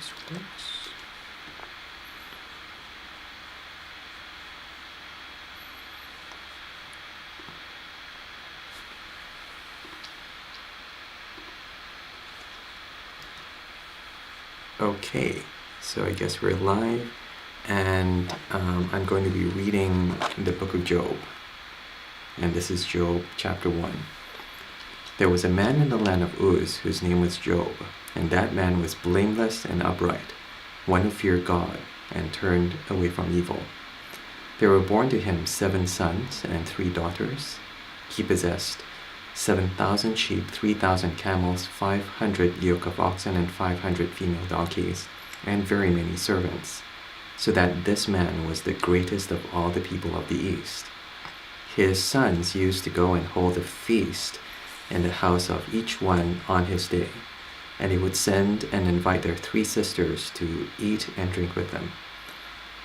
this works. Okay, so I guess we're live, and I'm going to be reading the book of Job, and this is Job chapter 1. There was a man in the land of Uz whose name was Job, and that man was blameless and upright, one who feared God and turned away from evil. There were born to him 7 sons and 3 daughters. He possessed 7,000 sheep, 3,000 camels, 500 yoke of oxen, and 500 female donkeys, and very many servants, so that this man was the greatest of all the people of the East. His sons used to go and hold a feast in the house of each one on his day, and he would send and invite their 3 sisters to eat and drink with them.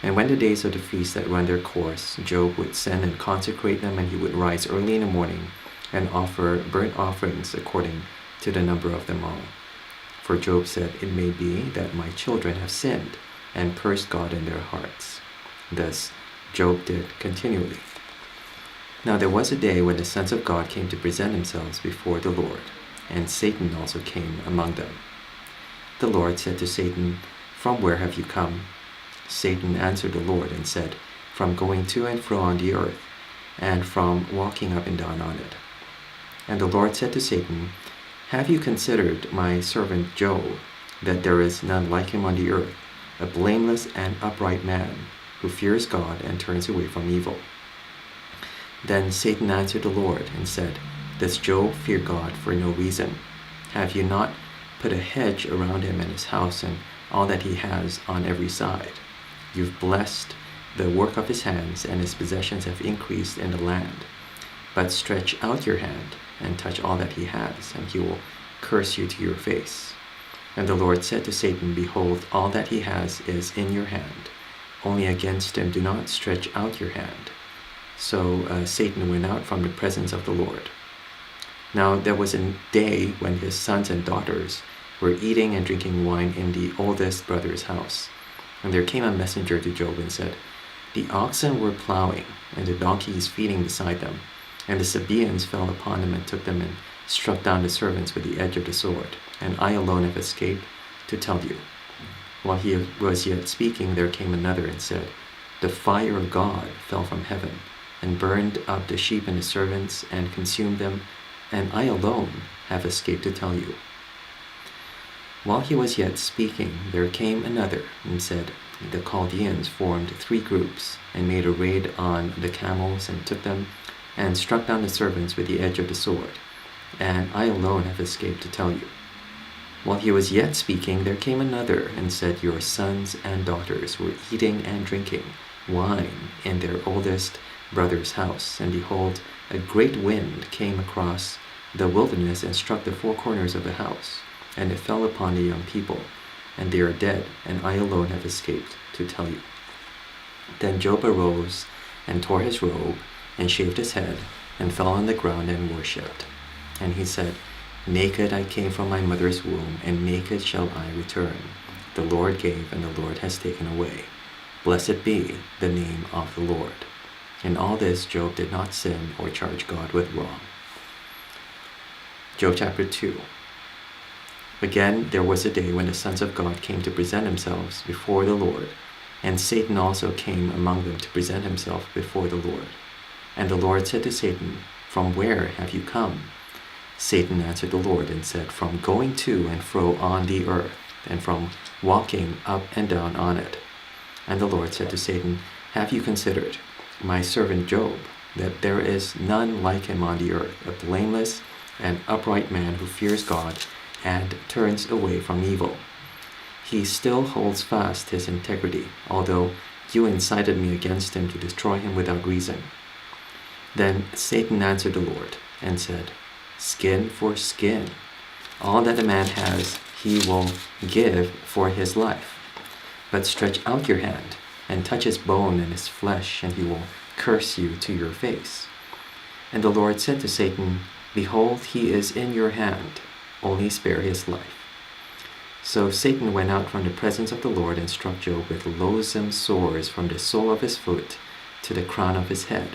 And when the days of the feast had run their course, Job would send and consecrate them, and he would rise early in the morning and offer burnt offerings according to the number of them all. For Job said, "It may be that my children have sinned and cursed God in their hearts." Thus Job did continually. Now there was a day when the sons of God came to present themselves before the Lord, and Satan also came among them. The Lord said to Satan, "From where have you come?" Satan answered the Lord and said, "From going to and fro on the earth, and from walking up and down on it." And the Lord said to Satan, "Have you considered my servant Job, that there is none like him on the earth, a blameless and upright man, who fears God and turns away from evil?" Then Satan answered the Lord and said, "Does Job fear God for no reason? Have you not put a hedge around him and his house and all that he has on every side? You've blessed the work of his hands, and his possessions have increased in the land. But stretch out your hand and touch all that he has, and he will curse you to your face." And the Lord said to Satan, "Behold, all that he has is in your hand. Only against him do not stretch out your hand." So Satan went out from the presence of the Lord. Now there was a day when his sons and daughters were eating and drinking wine in the oldest brother's house. And there came a messenger to Job and said, "The oxen were plowing, and the donkeys feeding beside them, and the Sabaeans fell upon them and took them and struck down the servants with the edge of the sword, and I alone have escaped to tell you." While he was yet speaking, there came another and said, "The fire of God fell from heaven, and burned up the sheep and the servants, and consumed them, and I alone have escaped to tell you." While he was yet speaking, there came another and said, "The Chaldeans formed 3 groups, and made a raid on the camels, and took them, and struck down the servants with the edge of the sword, and I alone have escaped to tell you." While he was yet speaking, there came another and said, "Your sons and daughters were eating and drinking wine in their oldest brother's house, and behold, a great wind came across the wilderness and struck the 4 corners of the house, and it fell upon the young people, and they are dead, and I alone have escaped to tell you." Then Job arose and tore his robe and shaved his head and fell on the ground and worshipped. And he said, "Naked I came from my mother's womb, and naked shall I return. The Lord gave, and the Lord has taken away. Blessed be the name of the Lord." In all this, Job did not sin or charge God with wrong. Job chapter 2. Again, there was a day when the sons of God came to present themselves before the Lord, and Satan also came among them to present himself before the Lord. And the Lord said to Satan, "From where have you come?" Satan answered the Lord and said, "From going to and fro on the earth, and from walking up and down on it." And the Lord said to Satan, "Have you considered my servant Job, that there is none like him on the earth, a blameless and upright man who fears God and turns away from evil? He still holds fast his integrity, although you incited me against him to destroy him without reason." Then Satan answered the Lord and said, "Skin for skin. All that a man has, he will give for his life. But stretch out your hand and touch his bone and his flesh, and he will curse you to your face." And the Lord said to Satan, "Behold, he is in your hand. Only spare his life." So Satan went out from the presence of the Lord and struck Job with loathsome sores from the sole of his foot to the crown of his head.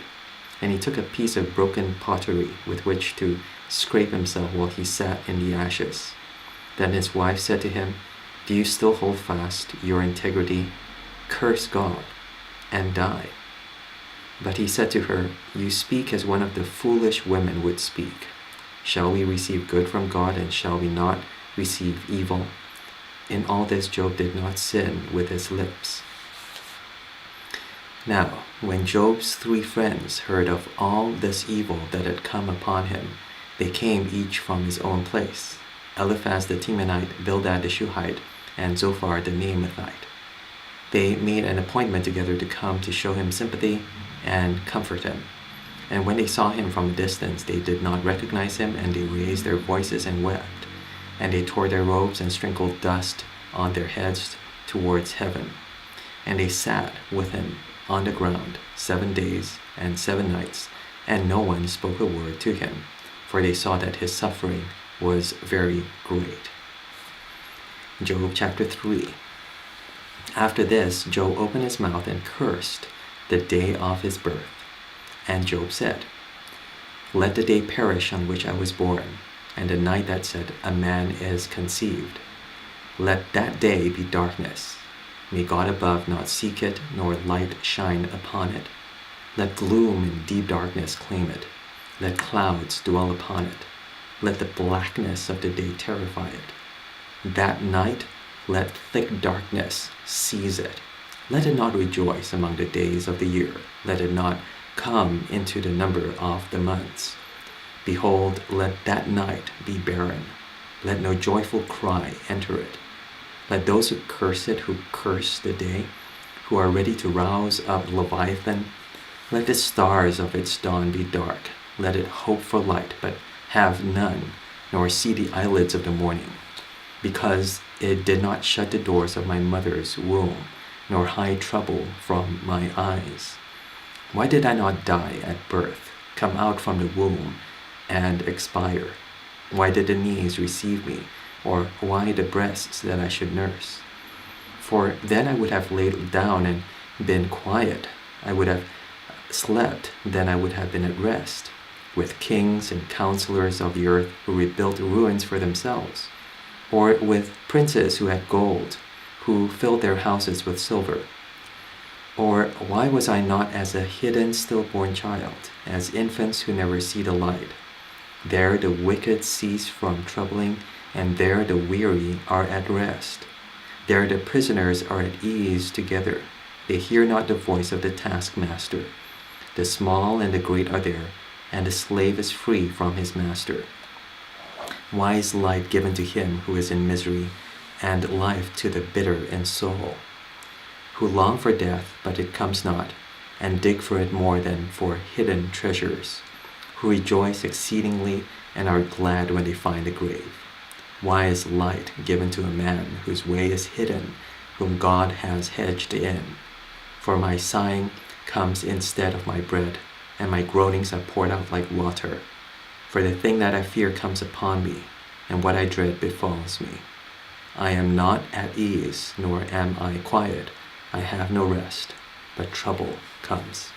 And he took a piece of broken pottery with which to scrape himself while he sat in the ashes. Then his wife said to him, "Do you still hold fast your integrity? Curse God and die." But he said to her, "You speak as one of the foolish women would speak. Shall we receive good from God, and shall we not receive evil?" In all this Job did not sin with his lips. Now, when Job's 3 friends heard of all this evil that had come upon him, they came each from his own place: Eliphaz the Temanite, Bildad the Shuhite, and Zophar the Naamathite. They made an appointment together to come to show him sympathy and comfort him. And when they saw him from a distance, they did not recognize him, and they raised their voices and wept. And they tore their robes and sprinkled dust on their heads towards heaven. And they sat with him on the ground 7 days and 7 nights, and no one spoke a word to him, for they saw that his suffering was very great. Job chapter 3. After this, Job opened his mouth and cursed the day of his birth. And Job said, "Let the day perish on which I was born, and the night that said, a man is conceived. Let that day be darkness. May God above not seek it, nor light shine upon it. Let gloom and deep darkness claim it. Let clouds dwell upon it. Let the blackness of the day terrify it. That night let thick darkness seize it. Let it not rejoice among the days of the year. Let it not come into the number of the months. Behold, let that night be barren. Let no joyful cry enter it. Let those who curse it, who curse the day, who are ready to rouse up Leviathan, let the stars of its dawn be dark. Let it hope for light, but have none, nor see the eyelids of the morning. Because it did not shut the doors of my mother's womb, nor hide trouble from my eyes. Why did I not die at birth, come out from the womb, and expire? Why did the knees receive me, or why the breasts that I should nurse? For then I would have laid down and been quiet. I would have slept, then I would have been at rest, with kings and counselors of the earth who rebuilt ruins for themselves, or with princes who had gold, who filled their houses with silver. Or why was I not as a hidden stillborn child, as infants who never see the light? There the wicked cease from troubling, and there the weary are at rest. There the prisoners are at ease together. They hear not the voice of the taskmaster. The small and the great are there, and the slave is free from his master. Why is light given to him who is in misery, and life to the bitter in soul? Who long for death, but it comes not, and dig for it more than for hidden treasures, who rejoice exceedingly and are glad when they find the grave. Why is light given to a man whose way is hidden, whom God has hedged in? For my sighing comes instead of my bread, and my groanings are poured out like water. For the thing that I fear comes upon me, and what I dread befalls me. I am not at ease, nor am I quiet. I have no rest, but trouble comes.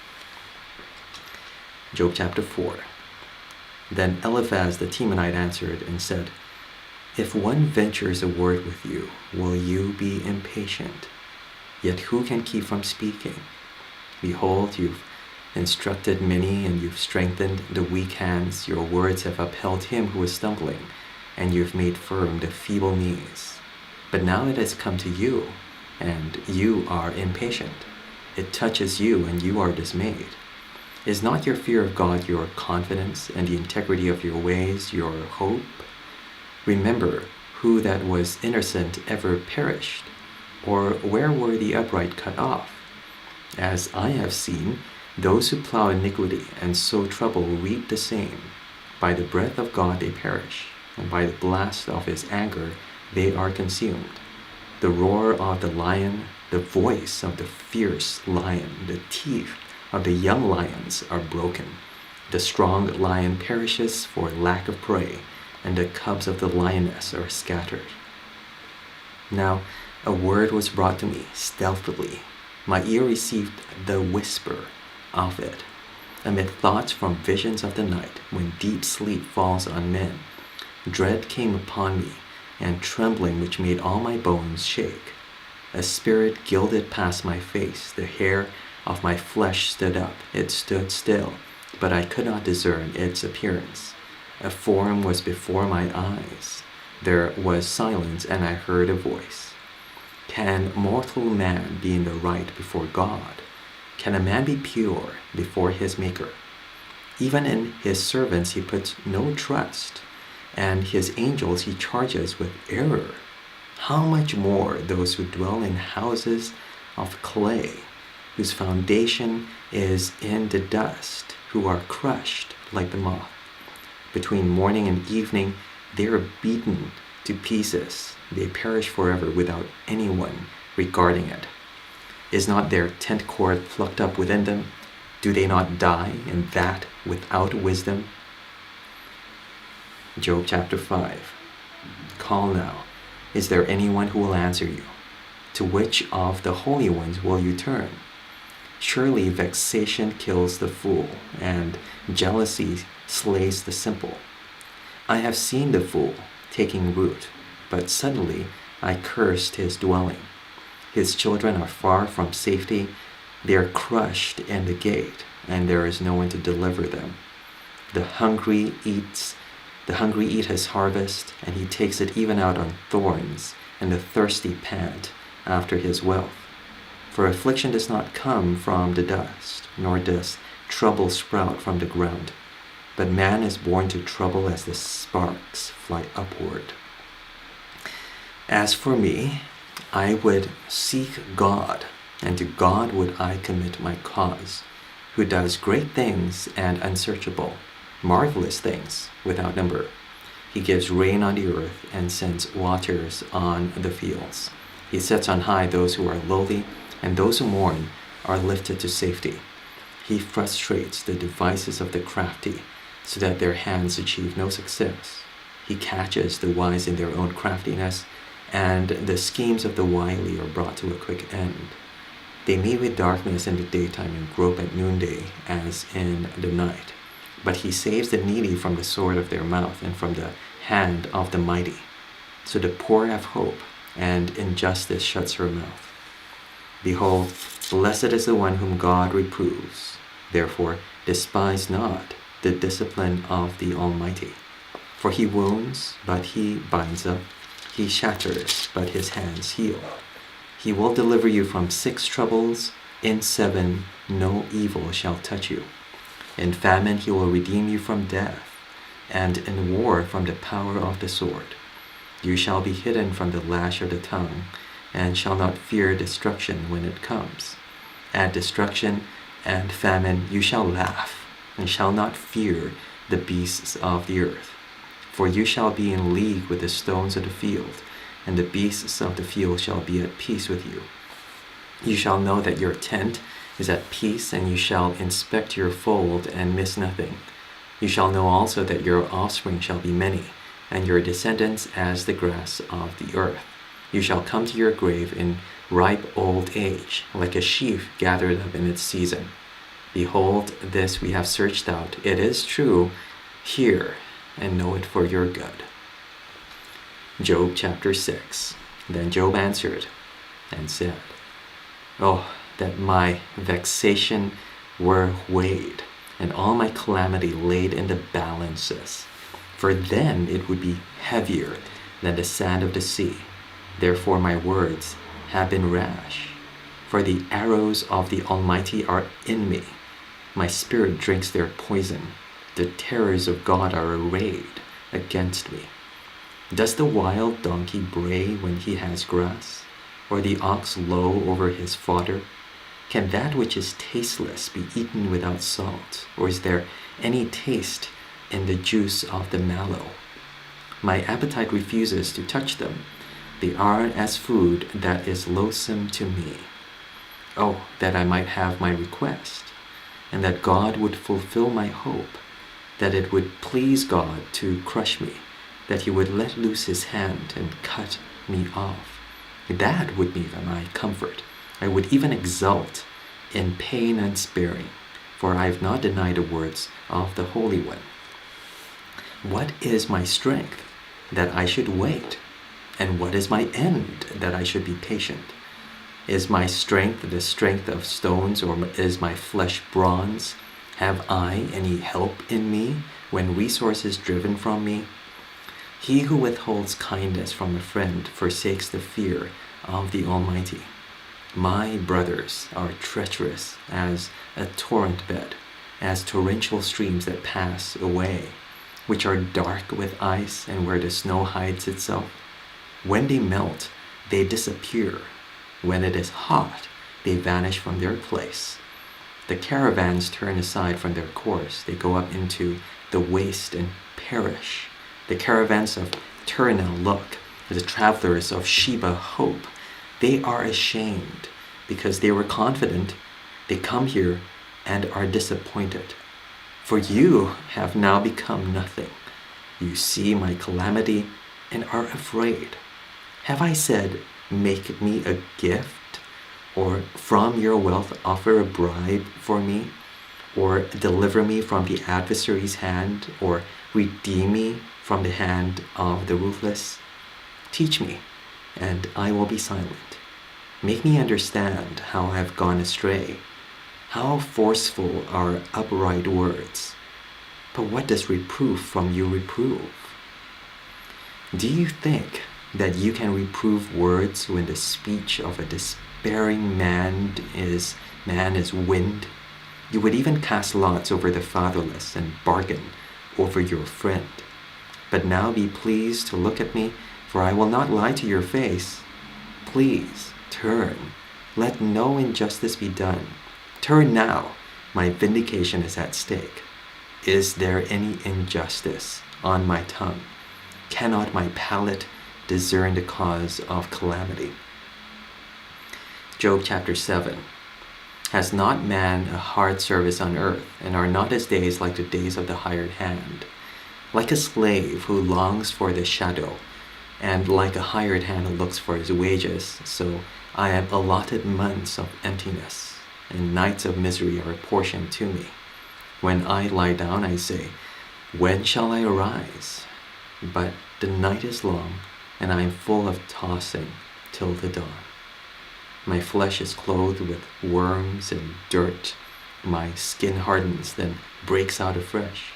Job chapter 4. Then Eliphaz the Temanite answered and said, If one ventures a word with you, will you be impatient? Yet who can keep from speaking? Behold, you've instructed many, and you've strengthened the weak hands. Your words have upheld him who is stumbling, and you've made firm the feeble knees. But now it has come to you, and you are impatient. It touches you, and you are dismayed. Is not your fear of God your confidence, and the integrity of your ways your hope? Remember who that was innocent ever perished, or where were the upright cut off? As I have seen, those who plow iniquity and sow trouble reap the same. By the breath of God they perish, and by the blast of his anger they are consumed. The roar of the lion, the voice of the fierce lion, the teeth of the young lions are broken. The strong lion perishes for lack of prey, and the cubs of the lioness are scattered. Now a word was brought to me stealthily. My ear received the whisper of it. Amid thoughts from visions of the night, when deep sleep falls on men, dread came upon me, and trembling which made all my bones shake. A spirit gilded past my face, the hair of my flesh stood up. It stood still, but I could not discern its appearance. A form was before my eyes. There was silence, and I heard a voice. Can mortal man be in the right before God? Can a man be pure before his Maker? Even in his servants he puts no trust, and his angels he charges with error. How much more those who dwell in houses of clay, whose foundation is in the dust, who are crushed like the moth. Between morning and evening they are beaten to pieces. They perish forever without anyone regarding it. Is not their tent cord plucked up within them? Do they not die, and that without wisdom? Job chapter 5. Call now. Is there anyone who will answer you? To which of the holy ones will you turn? Surely vexation kills the fool, and jealousy slays the simple. I have seen the fool taking root, but suddenly I cursed his dwelling. His children are far from safety. They are crushed in the gate, and there is no one to deliver them. The hungry eat his harvest, and he takes it even out on thorns, and the thirsty pant after his wealth. For affliction does not come from the dust, nor does trouble sprout from the ground. But man is born to trouble as the sparks fly upward. As for me, I would seek God, and to God would I commit my cause, who does great things and unsearchable, marvelous things without number. He gives rain on the earth and sends waters on the fields. He sets on high those who are lowly, and those who mourn are lifted to safety. He frustrates the devices of the crafty, so that their hands achieve no success. He catches the wise in their own craftiness, and the schemes of the wily are brought to a quick end. They meet with darkness in the daytime and grope at noonday as in the night. But he saves the needy from the sword of their mouth and from the hand of the mighty. So the poor have hope, and injustice shuts her mouth. Behold, blessed is the one whom God reproves. Therefore despise not the discipline of the Almighty. For he wounds, but he binds up. He shatters, but his hands heal. He will deliver you from 6 troubles. In 7 no evil shall touch you. In famine he will redeem you from death, and in war from the power of the sword. You shall be hidden from the lash of the tongue, and shall not fear destruction when it comes. At destruction and famine you shall laugh, and shall not fear the beasts of the earth. For you shall be in league with the stones of the field, and the beasts of the field shall be at peace with you. You shall know that your tent is at peace, and you shall inspect your fold and miss nothing. You shall know also that your offspring shall be many, and your descendants as the grass of the earth. You shall come to your grave in ripe old age, like a sheaf gathered up in its season. Behold, this we have searched out. It is true. Hear and know it for your good. Job chapter 6. Then Job answered and said, Oh, that my vexation were weighed, and all my calamity laid in the balances, for then it would be heavier than the sand of the sea. Therefore my words have been rash, for the arrows of the Almighty are in me. My spirit drinks their poison. The terrors of God are arrayed against me. Does the wild donkey bray when he has grass, or the ox low over his fodder? Can that which is tasteless be eaten without salt, or is there any taste in the juice of the mallow? My appetite refuses to touch them. They are as food that is loathsome to me. Oh, that I might have my request, and that God would fulfill my hope, that it would please God to crush me, that he would let loose his hand and cut me off. That would be my comfort. I would even exult in pain and sparing, for I have not denied the words of the Holy One. What is my strength, that I should wait? And what is my end, that I should be patient? Is my strength the strength of stones, or is my flesh bronze? Have I any help in me when resources driven from me? He who withholds kindness from a friend forsakes the fear of the Almighty. My brothers are treacherous as a torrent bed, as torrential streams that pass away, which are dark with ice and where the snow hides itself. When they melt, they disappear. When it is hot, they vanish from their place. The caravans turn aside from their course. They go up into the waste and perish. The caravans of Turnel look, the travelers of Sheba hope. They are ashamed because they were confident. They come here and are disappointed. For you have now become nothing. You see my calamity and are afraid. Have I said, make me a gift? Or from your wealth offer a bribe for me? Or deliver me from the adversary's hand? Or redeem me from the hand of the ruthless? Teach me, and I will be silent. Make me understand how I have gone astray. How forceful are upright words. But what does reproof from you reprove? Do you think that you can reprove words when the speech of a despairing man is wind? You would even cast lots over the fatherless and bargain over your friend. But now be pleased to look at me, for I will not lie to your face. Please, turn. Let no injustice be done. Turn now. My vindication is at stake. Is there any injustice on my tongue? Cannot my palate discern the cause of calamity? Job chapter 7. Has not man a hard service on earth, and are not his days like the days of the hired hand? Like a slave who longs for the shadow, and like a hired hand who looks for his wages, so I am allotted months of emptiness, and nights of misery are apportioned to me. When I lie down, I say, when shall I arise? But the night is long, and I am full of tossing till the dawn. My flesh is clothed with worms and dirt. My skin hardens, then breaks out afresh.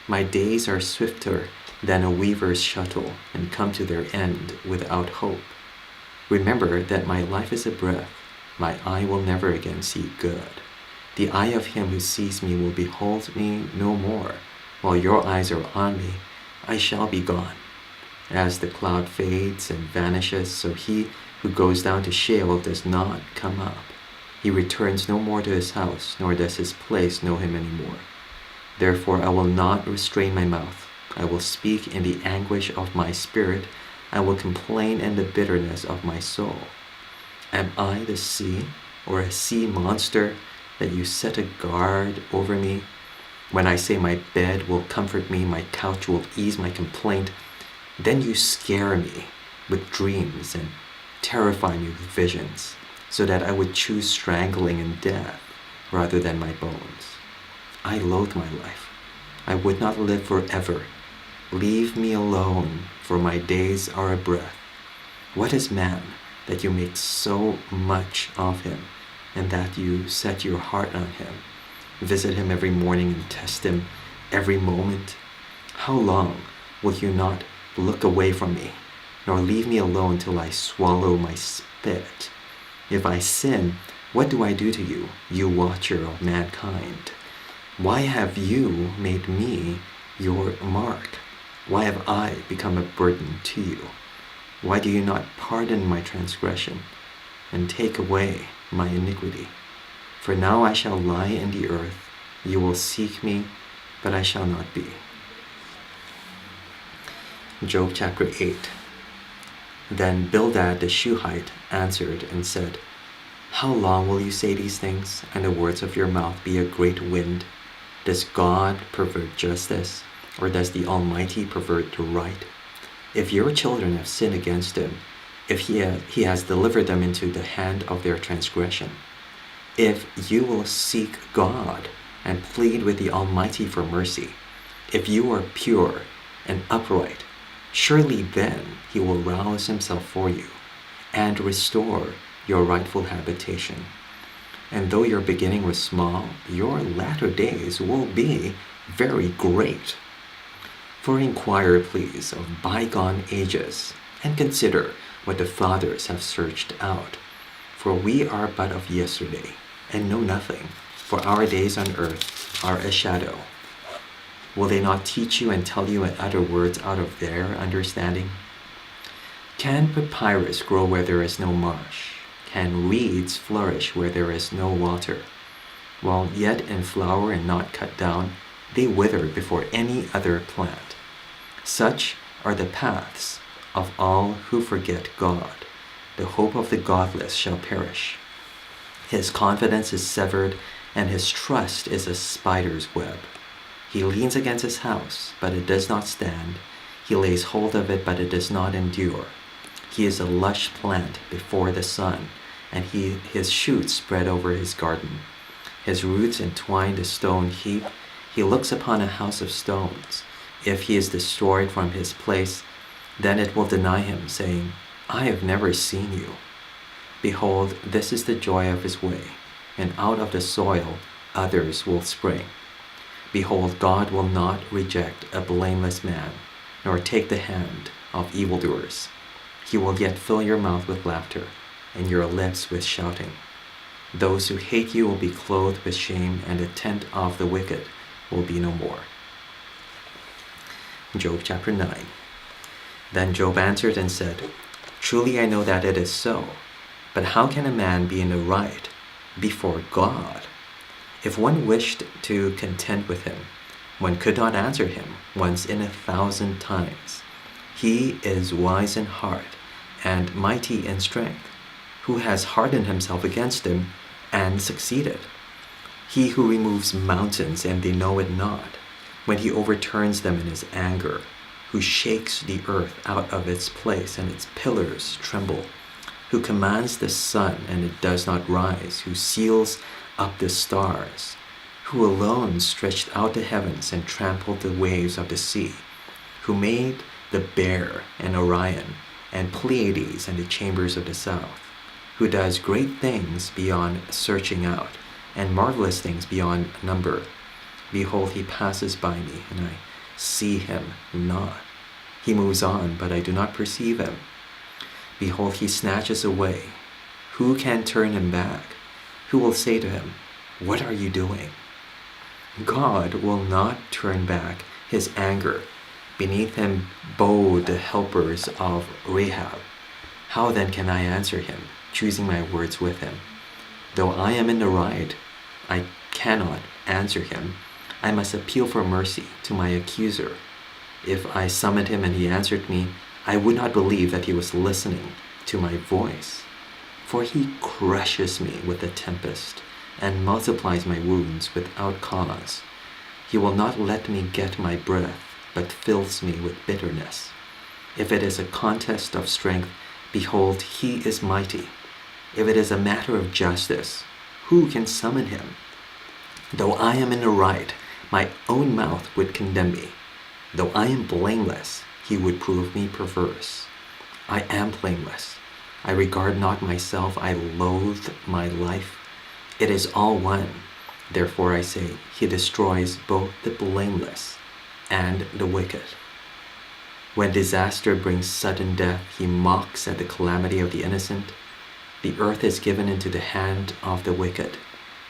My days are swifter than a weaver's shuttle, and come to their end without hope. Remember that my life is a breath. My eye will never again see good. The eye of him who sees me will behold me no more. While your eyes are on me, I shall be gone. As the cloud fades and vanishes, so he who goes down to Sheol does not come up. He returns no more to his house, nor does his place know him any more. Therefore I will not restrain my mouth. I will speak in the anguish of my spirit. I will complain in the bitterness of my soul. Am I the sea, or a sea monster, that you set a guard over me? When I say my bed will comfort me, my couch will ease my complaint, then you scare me with dreams and terrify me with visions, so that I would choose strangling and death rather than my bones. I loathe my life. I would not live forever. Leave me alone, for my days are a breath. What is man, that you make so much of him, and that you set your heart on him? Visit him every morning and test him every moment. How long will you not look away from me, nor leave me alone till I swallow my spit? If I sin, what do I do to you, you watcher of mankind? Why have you made me your mark? Why have I become a burden to you? Why do you not pardon my transgression and take away my iniquity? For now I shall lie in the earth. You will seek me, but I shall not be. Job chapter 8. Then Bildad the Shuhite answered and said, how long will you say these things, and the words of your mouth be a great wind? Does God pervert justice, or does the Almighty pervert the right? If your children have sinned against him, if he has delivered them into the hand of their transgression. If you will seek God and plead with the Almighty for mercy, if you are pure and upright, surely then he will rouse himself for you and restore your rightful habitation. And though your beginning was small, your latter days will be very great. For inquire, please, of bygone ages, and consider what the fathers have searched out. For we are but of yesterday, and know nothing, for our days on earth are a shadow. Will they not teach you and tell you and utter words out of their understanding? Can papyrus grow where there is no marsh? Can reeds flourish where there is no water? While yet in flower and not cut down, they wither before any other plant. Such are the paths of all who forget God. The hope of the godless shall perish. His confidence is severed, and his trust is a spider's web. He leans against his house, but it does not stand. He lays hold of it, but it does not endure. He is a lush plant before the sun, and his shoots spread over his garden. His roots entwine the stone heap. He looks upon a house of stones. If he is destroyed from his place, then it will deny him, saying, I have never seen you. Behold, this is the joy of his way, and out of the soil others will spring. Behold, God will not reject a blameless man, nor take the hand of evildoers. He will yet fill your mouth with laughter, and your lips with shouting. Those who hate you will be clothed with shame, and the tent of the wicked will be no more. Job chapter 9. Then Job answered and said, Truly I know that it is so, but how can a man be in the right before God? If one wished to contend with him, one could not answer him once in 1,000 times. He is wise in heart and mighty in strength, who has hardened himself against him and succeeded. He who removes mountains and they know it not, when he overturns them in his anger, who shakes the earth out of its place and its pillars tremble, who commands the sun and it does not rise, who seals up the stars, who alone stretched out the heavens and trampled the waves of the sea, who made the Bear and Orion and Pleiades and the chambers of the south, who does great things beyond searching out and marvelous things beyond number. Behold, he passes by me, and I see him not. He moves on, but I do not perceive him. Behold, he snatches away. Who can turn him back? Who will say to him, What are you doing? God will not turn back his anger. Beneath him bowed the helpers of Rahab. How then can I answer him, choosing my words with him? Though I am in the right, I cannot answer him. I must appeal for mercy to my accuser. If I summoned him and he answered me, I would not believe that he was listening to my voice. For he crushes me with a tempest and multiplies my wounds without cause. He will not let me get my breath, but fills me with bitterness. If it is a contest of strength, behold, he is mighty. If it is a matter of justice, who can summon him? Though I am in the right, my own mouth would condemn me. Though I am blameless, he would prove me perverse. I am blameless. I regard not myself. I loathe my life. It is all one. Therefore I say, he destroys both the blameless and the wicked. When disaster brings sudden death, he mocks at the calamity of the innocent. The earth is given into the hand of the wicked.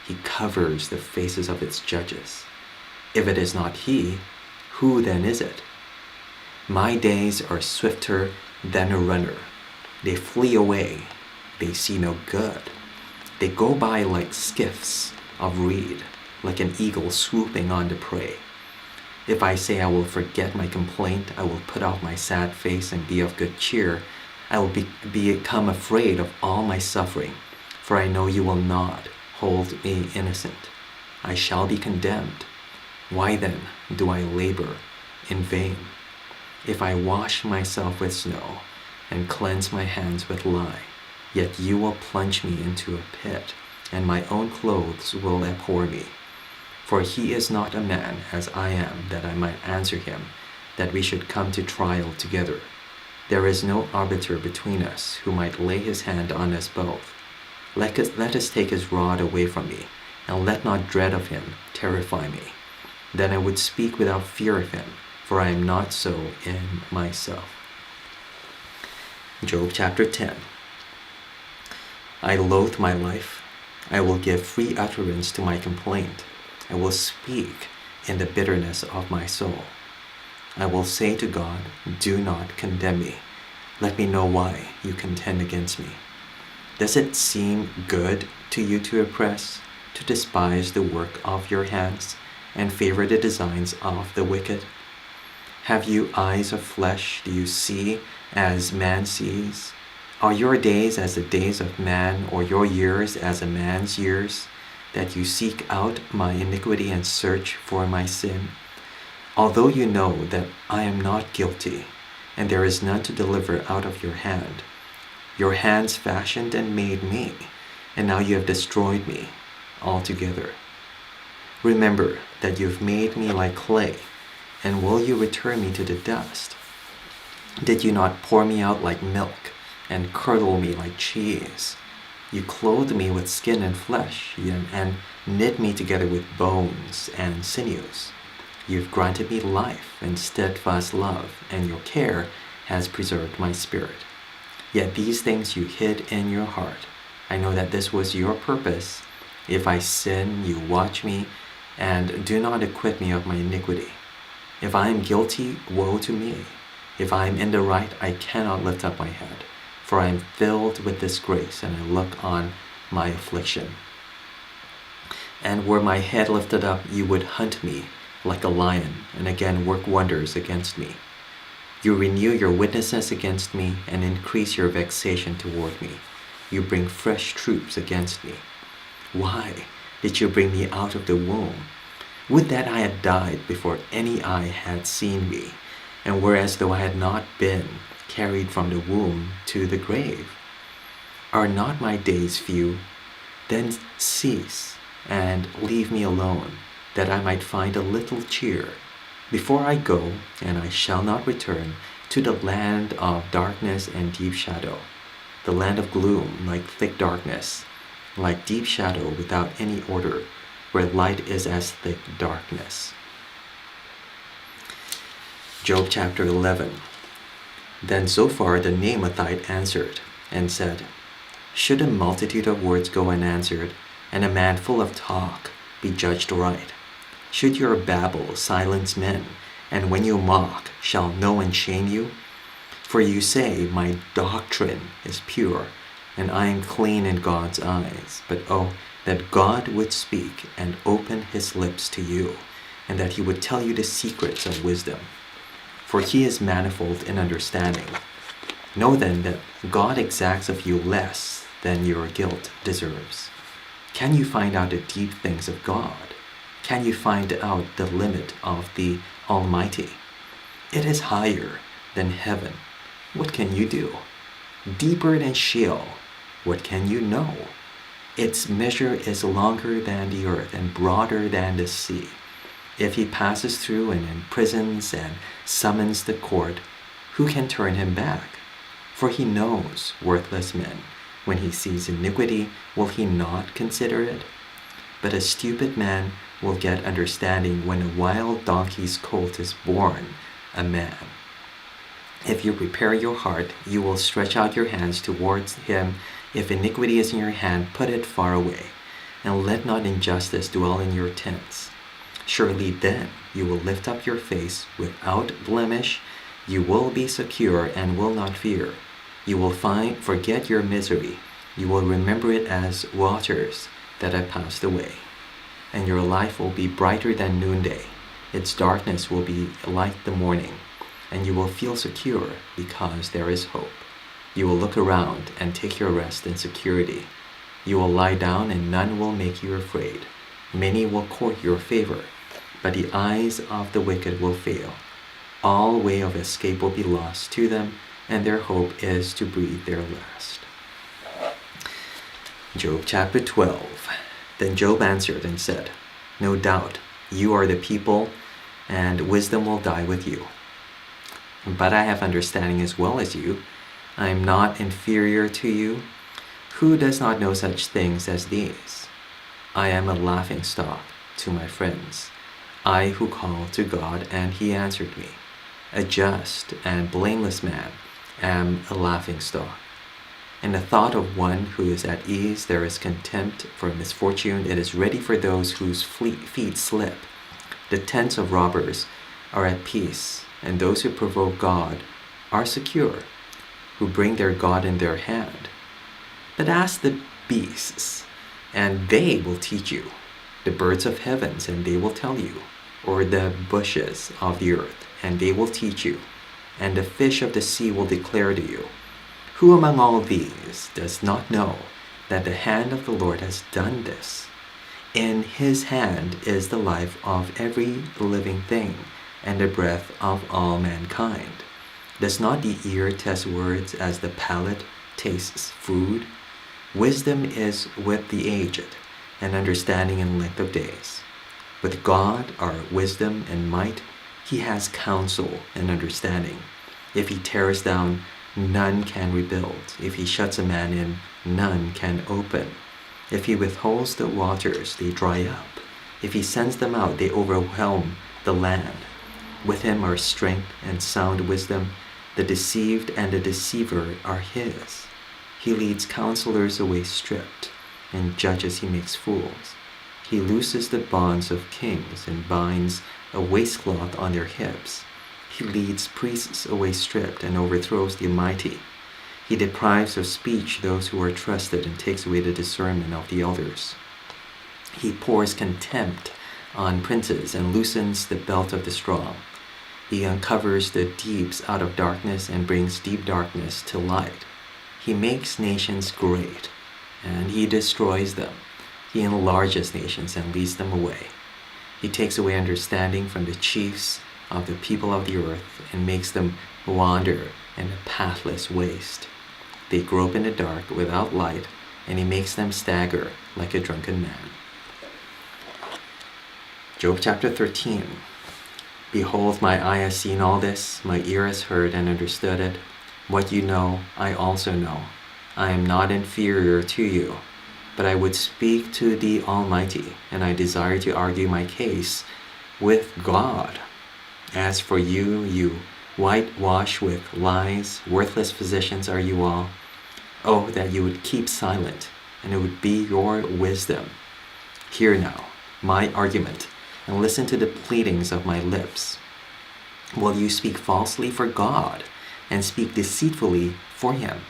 He covers the faces of its judges. If it is not he, who then is it? My days are swifter than a runner. They flee away. They see no good. They go by like skiffs of reed, like an eagle swooping on the prey. If I say I will forget my complaint, I will put off my sad face and be of good cheer, I will become afraid of all my suffering, for I know you will not hold me innocent. I shall be condemned. Why then do I labor in vain? If I wash myself with snow, and cleanse my hands with lie. Yet you will plunge me into a pit, and my own clothes will abhor me. For he is not a man as I am, that I might answer him, that we should come to trial together. There is no arbiter between us who might lay his hand on us both. Let us take his rod away from me, and let not dread of him terrify me. Then I would speak without fear of him, for I am not so in myself. Job chapter 10. I loathe my life. I will give free utterance to my complaint. I will speak in the bitterness of my soul. I will say to God, do not condemn me. Let me know why you contend against me. Does it seem good to you to oppress, to despise the work of your hands, and favor the designs of the wicked? Have you eyes of flesh? Do you see as man sees? Are your days as the days of man, or your years as a man's years, that you seek out my iniquity and search for my sin? Although you know that I am not guilty, and there is none to deliver out of your hand. Your hands fashioned and made me, and now you have destroyed me altogether. Remember that you have made me like clay, and will you return me to the dust? Did you not pour me out like milk, and curdle me like cheese? You clothed me with skin and flesh, and knit me together with bones and sinews. You've granted me life and steadfast love, and your care has preserved my spirit. Yet these things you hid in your heart. I know that this was your purpose. If I sin, you watch me, and do not acquit me of my iniquity. If I am guilty, woe to me. If I am in the right, I cannot lift up my head, for I am filled with disgrace, and I look on my affliction. And were my head lifted up, you would hunt me like a lion, and again work wonders against me. You renew your witnesses against me, and increase your vexation toward me. You bring fresh troops against me. Why did you bring me out of the womb? Would that I had died before any eye had seen me, and were as though I had not been carried from the womb to the grave. Are not my days few? Then cease, and leave me alone, that I might find a little cheer, before I go, and I shall not return, to the land of darkness and deep shadow, the land of gloom like thick darkness, like deep shadow without any order, where light is as thick darkness. Job chapter 11. Then Zophar the Naamathite answered and said, should a multitude of words go unanswered, and a man full of talk be judged right? Should your babble silence men, and when you mock, shall no one shame you? For you say, my doctrine is pure, and I am clean in God's eyes. But oh, that God would speak and open his lips to you, and that he would tell you the secrets of wisdom. For he is manifold in understanding. Know then that God exacts of you less than your guilt deserves. Can you find out the deep things of God? Can you find out the limit of the Almighty? It is higher than heaven. What can you do? Deeper than Sheol. What can you know? Its measure is longer than the earth and broader than the sea. If he passes through and imprisons and summons the court, who can turn him back? For he knows worthless men. When he sees iniquity, will he not consider it? But a stupid man will get understanding when a wild donkey's colt is born a man. If you prepare your heart, you will stretch out your hands towards him. If iniquity is in your hand, put it far away, and let not injustice dwell in your tents. Surely then you will lift up your face without blemish. You will be secure and will not fear. You will forget your misery. You will remember it as waters that have passed away. And your life will be brighter than noonday. Its darkness will be like the morning. And you will feel secure because there is hope. You will look around and take your rest in security. You will lie down and none will make you afraid. Many will court your favor, but the eyes of the wicked will fail. All way of escape will be lost to them, and their hope is to breathe their last. Job chapter 12. Then Job answered and said, "No doubt you are the people, and wisdom will die with you. But I have understanding as well as you. I am not inferior to you. Who does not know such things as these? I am a laughing stock to my friends. I who called to God, and he answered me. A just and blameless man am a laughing stock. In the thought of one who is at ease there is contempt for misfortune. It is ready for those whose feet slip. The tents of robbers are at peace, and those who provoke God are secure, who bring their God in their hand. But ask the beasts, and they will teach you, the birds of heavens, and they will tell you, or the bushes of the earth, and they will teach you, and the fish of the sea will declare to you. Who among all these does not know that the hand of the Lord has done this? In his hand is the life of every living thing, and the breath of all mankind. Does not the ear test words as the palate tastes food? Wisdom is with the aged, and understanding in length of days. With God are wisdom and might. He has counsel and understanding. If he tears down, none can rebuild. If he shuts a man in, none can open. If he withholds the waters, they dry up. If he sends them out, they overwhelm the land. With him are strength and sound wisdom. The deceived and the deceiver are his. He leads counselors away stripped, and judges he makes fools. He looses the bonds of kings and binds a waistcloth on their hips. He leads priests away stripped and overthrows the mighty. He deprives of speech those who are trusted and takes away the discernment of the elders. He pours contempt on princes and loosens the belt of the strong. He uncovers the deeps out of darkness and brings deep darkness to light. He makes nations great, and he destroys them. He enlarges nations and leads them away. He takes away understanding from the chiefs of the people of the earth and makes them wander in a pathless waste. They grope in the dark without light, and he makes them stagger like a drunken man. Job chapter 13. Behold, my eye has seen all this, my ear has heard and understood it. What you know, I also know. I am not inferior to you, but I would speak to the Almighty, and I desire to argue my case with God. As for you, you whitewash with lies, worthless physicians are you all. Oh, that you would keep silent, and it would be your wisdom. Hear now my argument, and listen to the pleadings of my lips. Will you speak falsely for God, and speak deceitfully for him?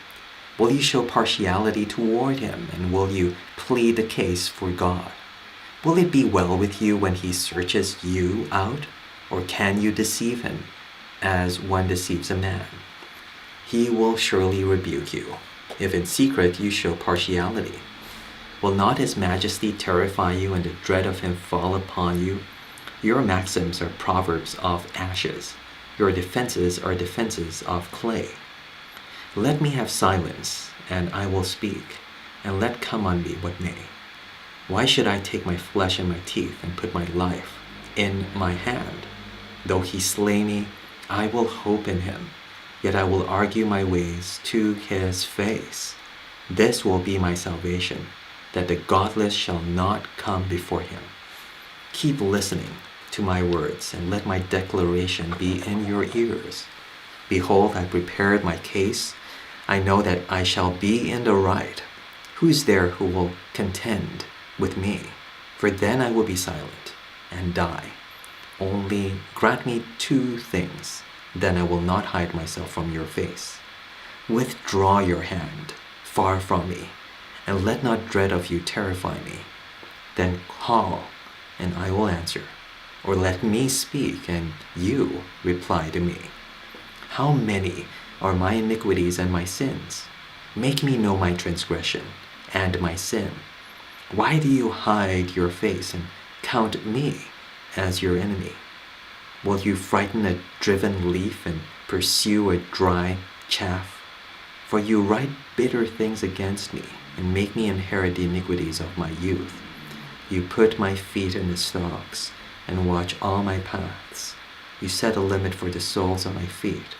Will you show partiality toward him, and will you plead the case for God? Will it be well with you when he searches you out, or can you deceive him as one deceives a man? He will surely rebuke you, if in secret you show partiality. Will not his majesty terrify you, and the dread of him fall upon you? Your maxims are proverbs of ashes. Your defenses are defenses of clay. Let me have silence, and I will speak, and let come on me what may. Why should I take my flesh in my teeth and put my life in my hand? Though he slay me, I will hope in him, yet I will argue my ways to his face. This will be my salvation, that the godless shall not come before him. Keep listening to my words, and let my declaration be in your ears. Behold, I prepared my case. I know that I shall be in the right. Who is there who will contend with me? For then I will be silent and die. Only grant me two things, then I will not hide myself from your face. Withdraw your hand far from me, and let not dread of you terrify me. Then call, and I will answer. Or let me speak, and you reply to me. How many are my iniquities and my sins? Make me know my transgression and my sin. Why do you hide your face and count me as your enemy? Will you frighten a driven leaf and pursue a dry chaff, for you write bitter things against me and make me inherit the iniquities of my youth. You put my feet in the stocks and watch all my paths. You set a limit for the soles of my feet.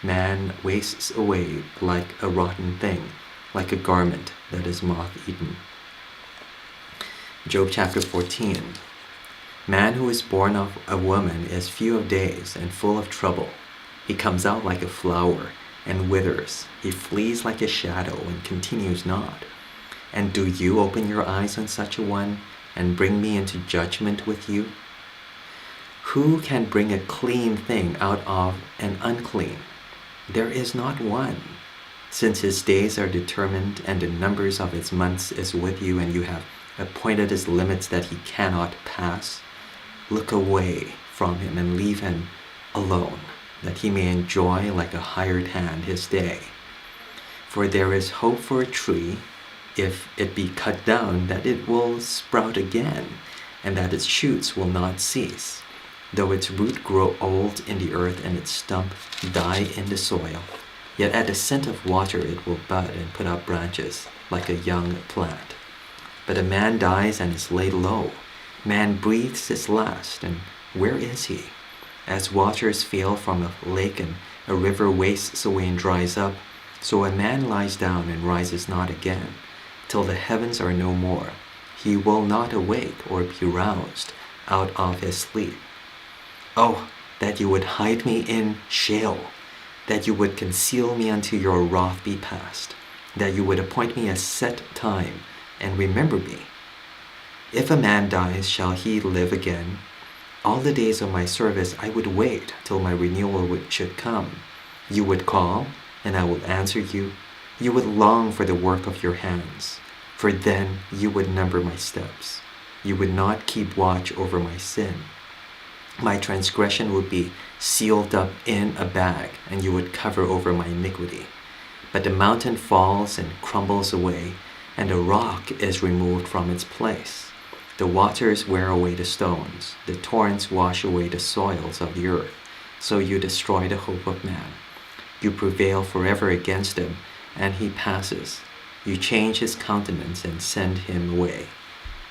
Man wastes away like a rotten thing, like a garment that is moth-eaten. Job chapter 14. Man who is born of a woman is few of days and full of trouble. He comes out like a flower and withers. He flees like a shadow and continues not. And do you open your eyes on such a one and bring me into judgment with you? Who can bring a clean thing out of an unclean? There is not one. Since his days are determined and the numbers of his months is with you, and you have appointed his limits that he cannot pass, look away from him and leave him alone, that he may enjoy like a hired hand his day. For there is hope for a tree, if it be cut down, that it will sprout again, and that its shoots will not cease. Though its root grow old in the earth and its stump die in the soil, yet at the scent of water it will bud and put up branches like a young plant. But a man dies and is laid low. Man breathes his last, and where is he? As waters fail from a lake and a river wastes away and dries up, so a man lies down and rises not again, till the heavens are no more. He will not awake or be roused out of his sleep. Oh, that you would hide me in Sheol, that you would conceal me until your wrath be past, that you would appoint me a set time and remember me. If a man dies, shall he live again? All the days of my service I would wait till my renewal should come. You would call, and I will answer you. You would long for the work of your hands, for then you would number my steps. You would not keep watch over my sin. My transgression would be sealed up in a bag, and you would cover over my iniquity. But the mountain falls and crumbles away, and the rock is removed from its place. The waters wear away the stones, the torrents wash away the soils of the earth. So you destroy the hope of man. You prevail forever against him, and he passes. You change his countenance and send him away.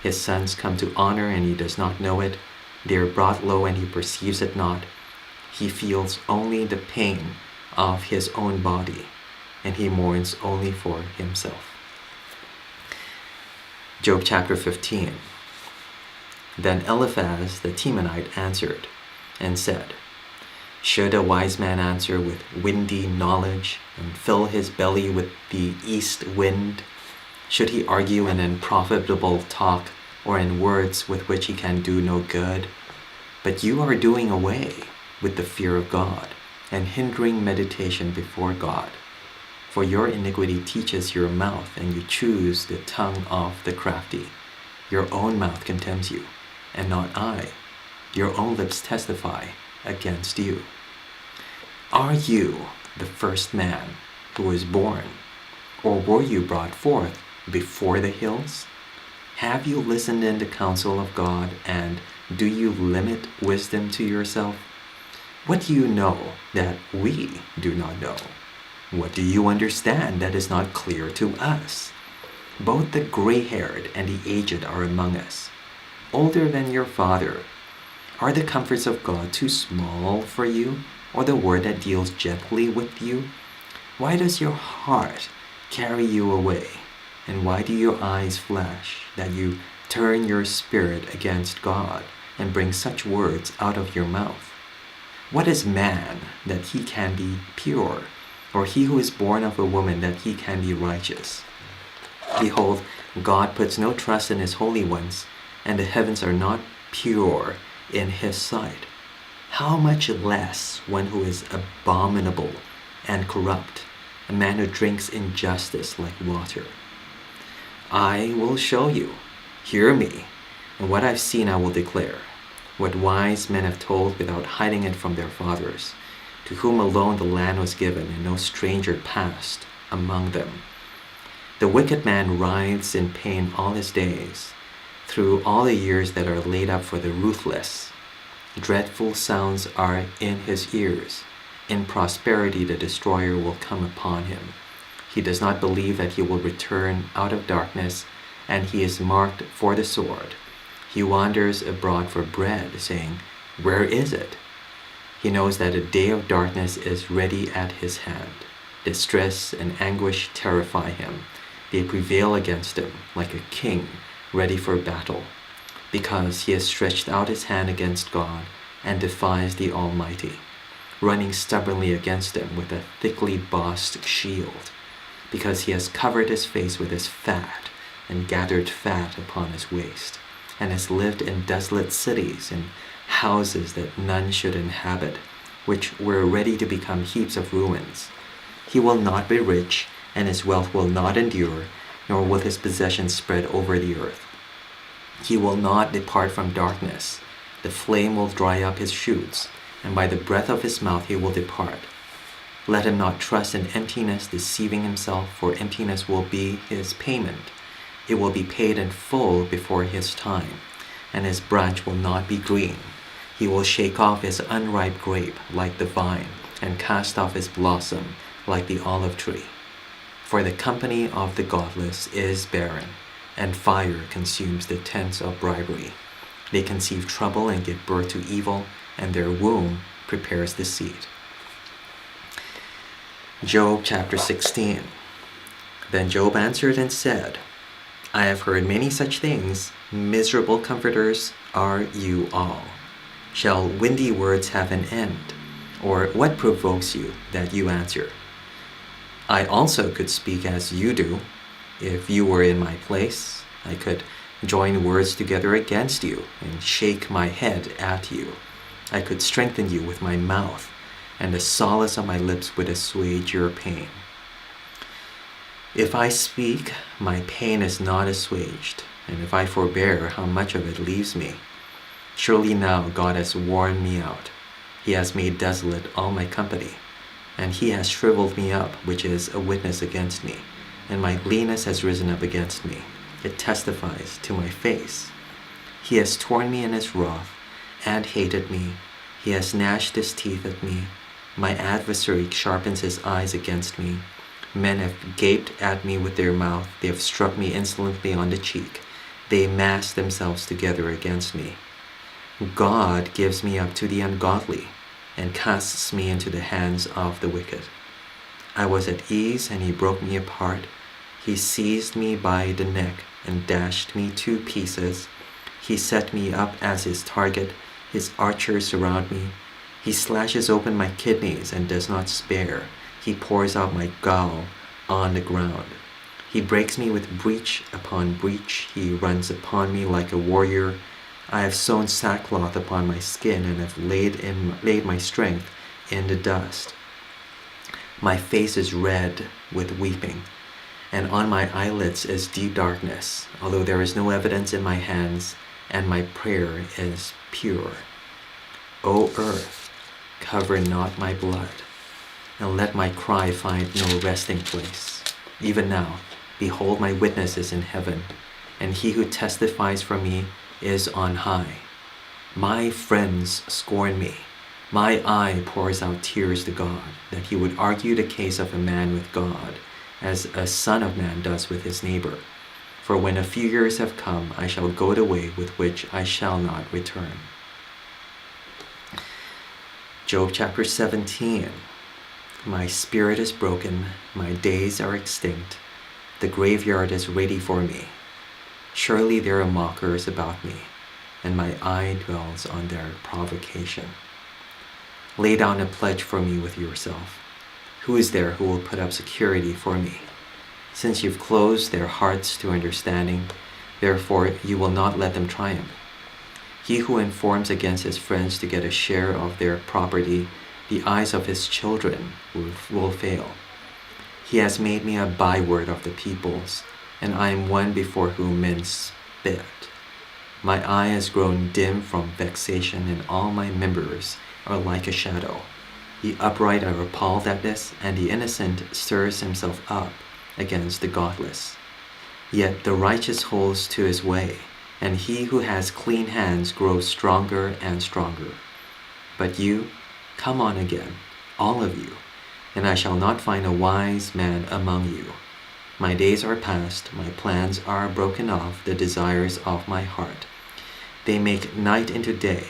His sons come to honor, and he does not know it. They are brought low, and he perceives it not. He feels only the pain of his own body, and he mourns only for himself. Job chapter 15. Then Eliphaz the Temanite answered and said, Should a wise man answer with windy knowledge and fill his belly with the east wind? Should he argue in unprofitable talk or in words with which he can do no good? But you are doing away with the fear of God and hindering meditation before God. For your iniquity teaches your mouth, and you choose the tongue of the crafty. Your own mouth condemns you, and not I. Your own lips testify against you. Are you the first man who was born, or were you brought forth before the hills? Have you listened in the counsel of God, and do you limit wisdom to yourself? What do you know that we do not know? What do you understand that is not clear to us? Both the gray-haired and the aged are among us, older than your father. Are the comforts of God too small for you, or the word that deals gently with you? Why does your heart carry you away? And why do your eyes flash, that you turn your spirit against God and bring such words out of your mouth? What is man that he can be pure, or he who is born of a woman that he can be righteous? Behold, God puts no trust in his holy ones, and the heavens are not pure in his sight. How much less one who is abominable and corrupt, a man who drinks injustice like water? I will show you. Hear me, and what I've seen I will declare. What wise men have told without hiding it from their fathers, to whom alone the land was given, and no stranger passed among them. The wicked man writhes in pain all his days, through all the years that are laid up for the ruthless. Dreadful sounds are in his ears, In prosperity the destroyer will come upon him. He does not believe that he will return out of darkness, and he is marked for the sword. He wanders abroad for bread, saying, "Where is it?" He knows that a day of darkness is ready at his hand. Distress and anguish terrify him. They prevail against him like a king ready for battle, because he has stretched out his hand against God and defies the Almighty, running stubbornly against him with a thickly bossed shield, because he has covered his face with his fat and gathered fat upon his waist, and has lived in desolate cities, in houses that none should inhabit, which were ready to become heaps of ruins. He will not be rich, and his wealth will not endure, nor will his possessions spread over the earth. He will not depart from darkness. The flame will dry up his shoots, and by the breath of his mouth he will depart. Let him not trust in emptiness, deceiving himself, for emptiness will be his payment. It will be paid in full before his time, and his branch will not be green. He will shake off his unripe grape like the vine, and cast off his blossom like the olive tree. For the company of the godless is barren, and fire consumes the tents of bribery. They conceive trouble and give birth to evil, and their womb prepares the seed. Job chapter 16. Then Job answered and said, I have heard many such things. Miserable comforters are you all. Shall windy words have an end? Or what provokes you that you answer? I also could speak as you do. If you were in my place, I could join words together against you and shake my head at you. I could strengthen you with my mouth, and the solace of my lips would assuage your pain. If I speak, my pain is not assuaged, and if I forbear, how much of it leaves me? Surely now God has worn me out. He has made desolate all my company, and he has shriveled me up, which is a witness against me, and my leanness has risen up against me. It testifies to my face. He has torn me in his wrath, and hated me. He has gnashed his teeth at me. My adversary sharpens his eyes against me. Men have gaped at me with their mouth. They have struck me insolently on the cheek. They mass themselves together against me. God gives me up to the ungodly, and casts me into the hands of the wicked. I was at ease, and he broke me apart. He seized me by the neck and dashed me to pieces. He set me up as his target. His archers surround me. He slashes open my kidneys and does not spare. He pours out my gall on the ground. He breaks me with breach upon breach. He runs upon me like a warrior. I have sewn sackcloth upon my skin and have laid my strength in the dust. My face is red with weeping, and on my eyelids is deep darkness, although there is no evidence in my hands, and my prayer is pure. O earth, cover not my blood, and let my cry find no resting place. Even now, behold, my witness is in heaven, and he who testifies for me is on high. My friends scorn me. My eye pours out tears to God, that he would argue the case of a man with God, as a son of man does with his neighbor. For when a few years have come, I shall go the way with which I shall not return. Job chapter 17. My spirit is broken, my days are extinct. The graveyard is ready for me. Surely there are mockers about me, and my eye dwells on their provocation. Lay down a pledge for me with yourself. Who is there who will put up security for me? Since you've closed their hearts to understanding, therefore you will not let them triumph. He who informs against his friends to get a share of their property, the eyes of his children will fail. He has made me a byword of the peoples, and I am one before whom men spit. My eye has grown dim from vexation, and all my members are like a shadow. The upright are appalled at this, and the innocent stirs himself up against the godless. Yet the righteous holds to his way, and he who has clean hands grows stronger and stronger. But you, come on again. all of you, and I shall not find a wise man among you. My days are past, my plans are broken off, the desires of my heart. They make night into day.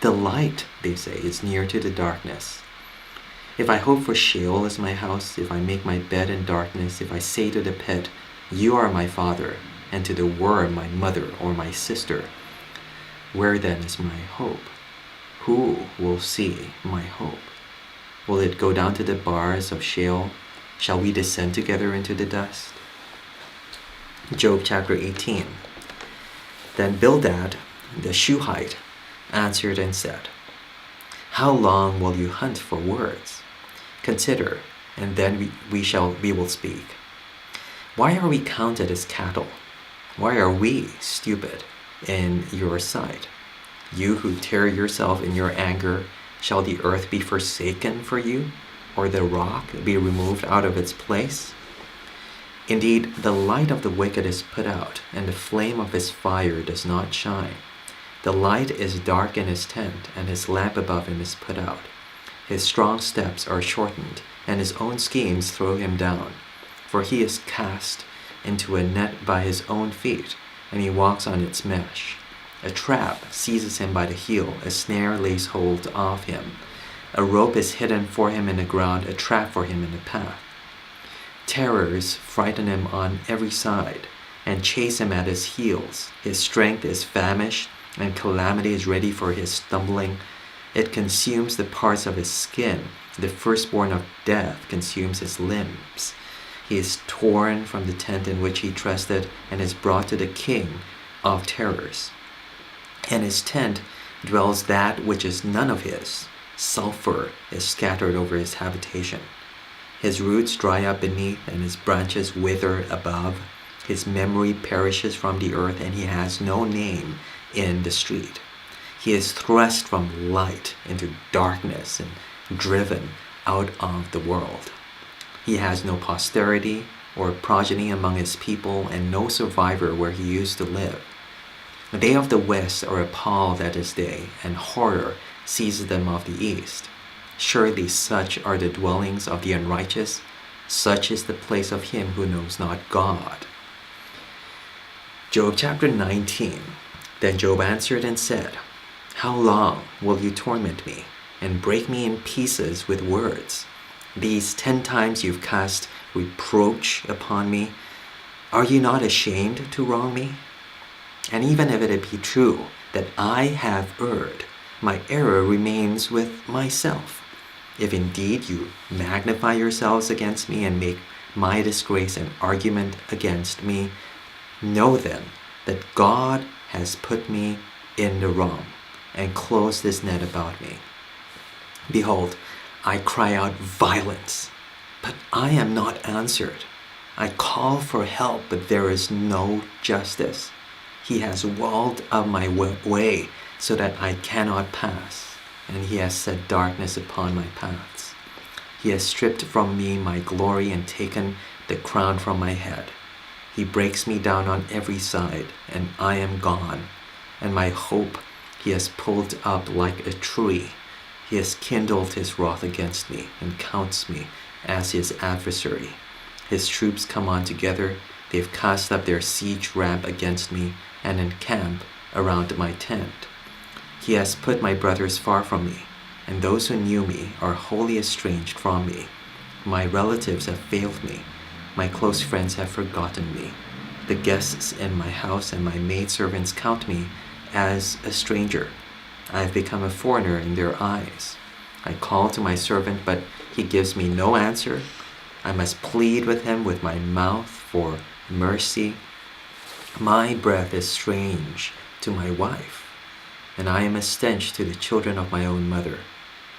The light, they say, is near to the darkness. If I hope for Sheol as my house, if I make my bed in darkness, if I say to the pit, you are my father, and to the worm, my mother or my sister, where then is my hope? Who will see my hope? Will it go down to the bars of Sheol? Shall we descend together into the dust? Job chapter 18. Then Bildad, the Shuhite, answered and said, how long will you hunt for words? Consider, and then we will speak. Why are we counted as cattle? Why are we stupid in your sight? You who tear yourself in your anger, shall the earth be forsaken for you, or the rock be removed out of its place? Indeed, the light of the wicked is put out, and the flame of his fire does not shine. The light is dark in his tent, and his lamp above him is put out. His strong steps are shortened, and his own schemes throw him down. For he is cast into a net by his own feet, and he walks on its mesh. A trap seizes him by the heel, a snare lays hold of him. A rope is hidden for him in the ground, a trap for him in the path. Terrors frighten him on every side, and chase him at his heels. His strength is famished, and calamity is ready for his stumbling. It consumes the parts of his skin. The firstborn of death consumes his limbs. He is torn from the tent in which he trusted, and is brought to the king of terrors. In his tent dwells that which is none of his. Sulfur is scattered over his habitation. His roots dry up beneath, and his branches wither above. His memory perishes from the earth, and he has no name in the street. He is thrust from light into darkness and driven out of the world. He has no posterity or progeny among his people, and no survivor where he used to live. They of the west are appalled at his day, and horror seizes them of the east. Surely such are the dwellings of the unrighteous, such is the place of him who knows not God. Job chapter 19. Then Job answered and said, how long will you torment me, and break me in pieces with words? These 10 times you've cast reproach upon me. Are you not ashamed to wrong me? And even if it be true that I have erred, my error remains with myself. If indeed you magnify yourselves against me and make my disgrace an argument against me, know then that God has put me in the wrong and closed his net about me. Behold, I cry out violence, but I am not answered. I call for help, but there is no justice. He has walled up my way so that I cannot pass, and he has set darkness upon my paths. He has stripped from me my glory and taken the crown from my head. He breaks me down on every side, and I am gone, and my hope he has pulled up like a tree. He has kindled his wrath against me, and counts me as his adversary. His troops come on together, they have cast up their siege ramp against me, and encamp around my tent. He has put my brothers far from me, and those who knew me are wholly estranged from me. My relatives have failed me, my close friends have forgotten me. The guests in my house and my maidservants count me as a stranger. I have become a foreigner in their eyes. I call to my servant, but he gives me no answer. I must plead with him with my mouth for mercy. My breath is strange to my wife, and I am a stench to the children of my own mother.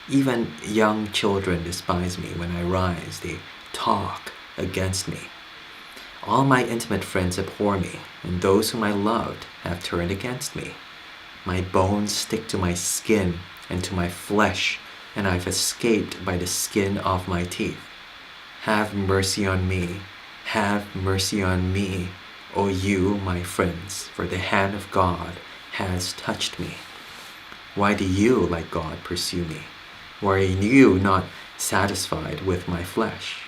Even young children despise me when I rise. They talk against me. All my intimate friends abhor me, and those whom I loved have turned against me. My bones stick to my skin and to my flesh, and I've escaped by the skin of my teeth. Have mercy on me, have mercy on me, O you, my friends, for the hand of God has touched me. Why do you, like God, pursue me? Or are you not satisfied with my flesh?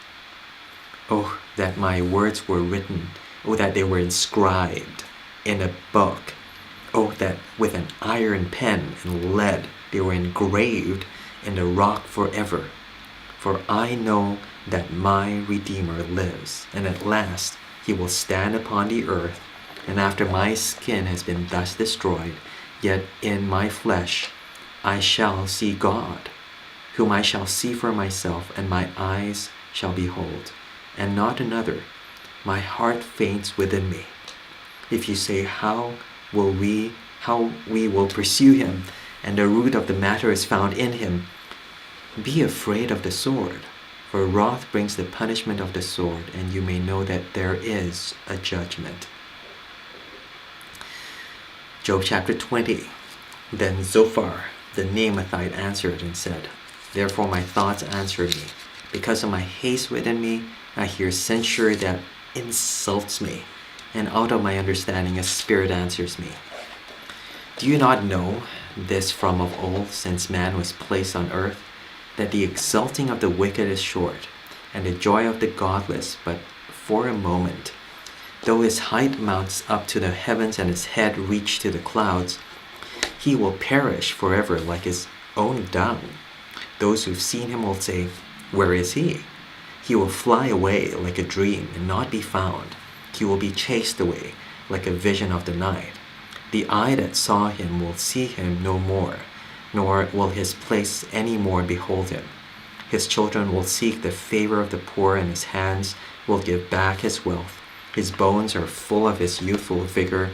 Oh, that my words were written. Oh, that they were inscribed in a book. Oh, that with an iron pen and lead they were engraved in the rock forever. For I know that my Redeemer lives, and at last he will stand upon the earth, and after my skin has been thus destroyed, yet in my flesh I shall see God, whom I shall see for myself, and my eyes shall behold, and not another. My heart faints within me. If you say, how we will pursue him, and the root of the matter is found in him, be afraid of the sword, for wrath brings the punishment of the sword, and you may know that there is a judgment. Job chapter 20. Then Zophar the Naamathite answered and said, Therefore my thoughts answer me. Because of my haste within me, I hear censure that insults me, and out of my understanding a spirit answers me. Do you not know this from of old, since man was placed on earth, that the exulting of the wicked is short, and the joy of the godless but for a moment? Though his height mounts up to the heavens and his head reach to the clouds, he will perish forever like his own dung. Those who've seen him will say, Where is he? He will fly away like a dream and not be found. He will be chased away like a vision of the night. The eye that saw him will see him no more, nor will his place any more behold him. His children will seek the favor of the poor, and his hands will give back his wealth. His bones are full of his youthful vigor,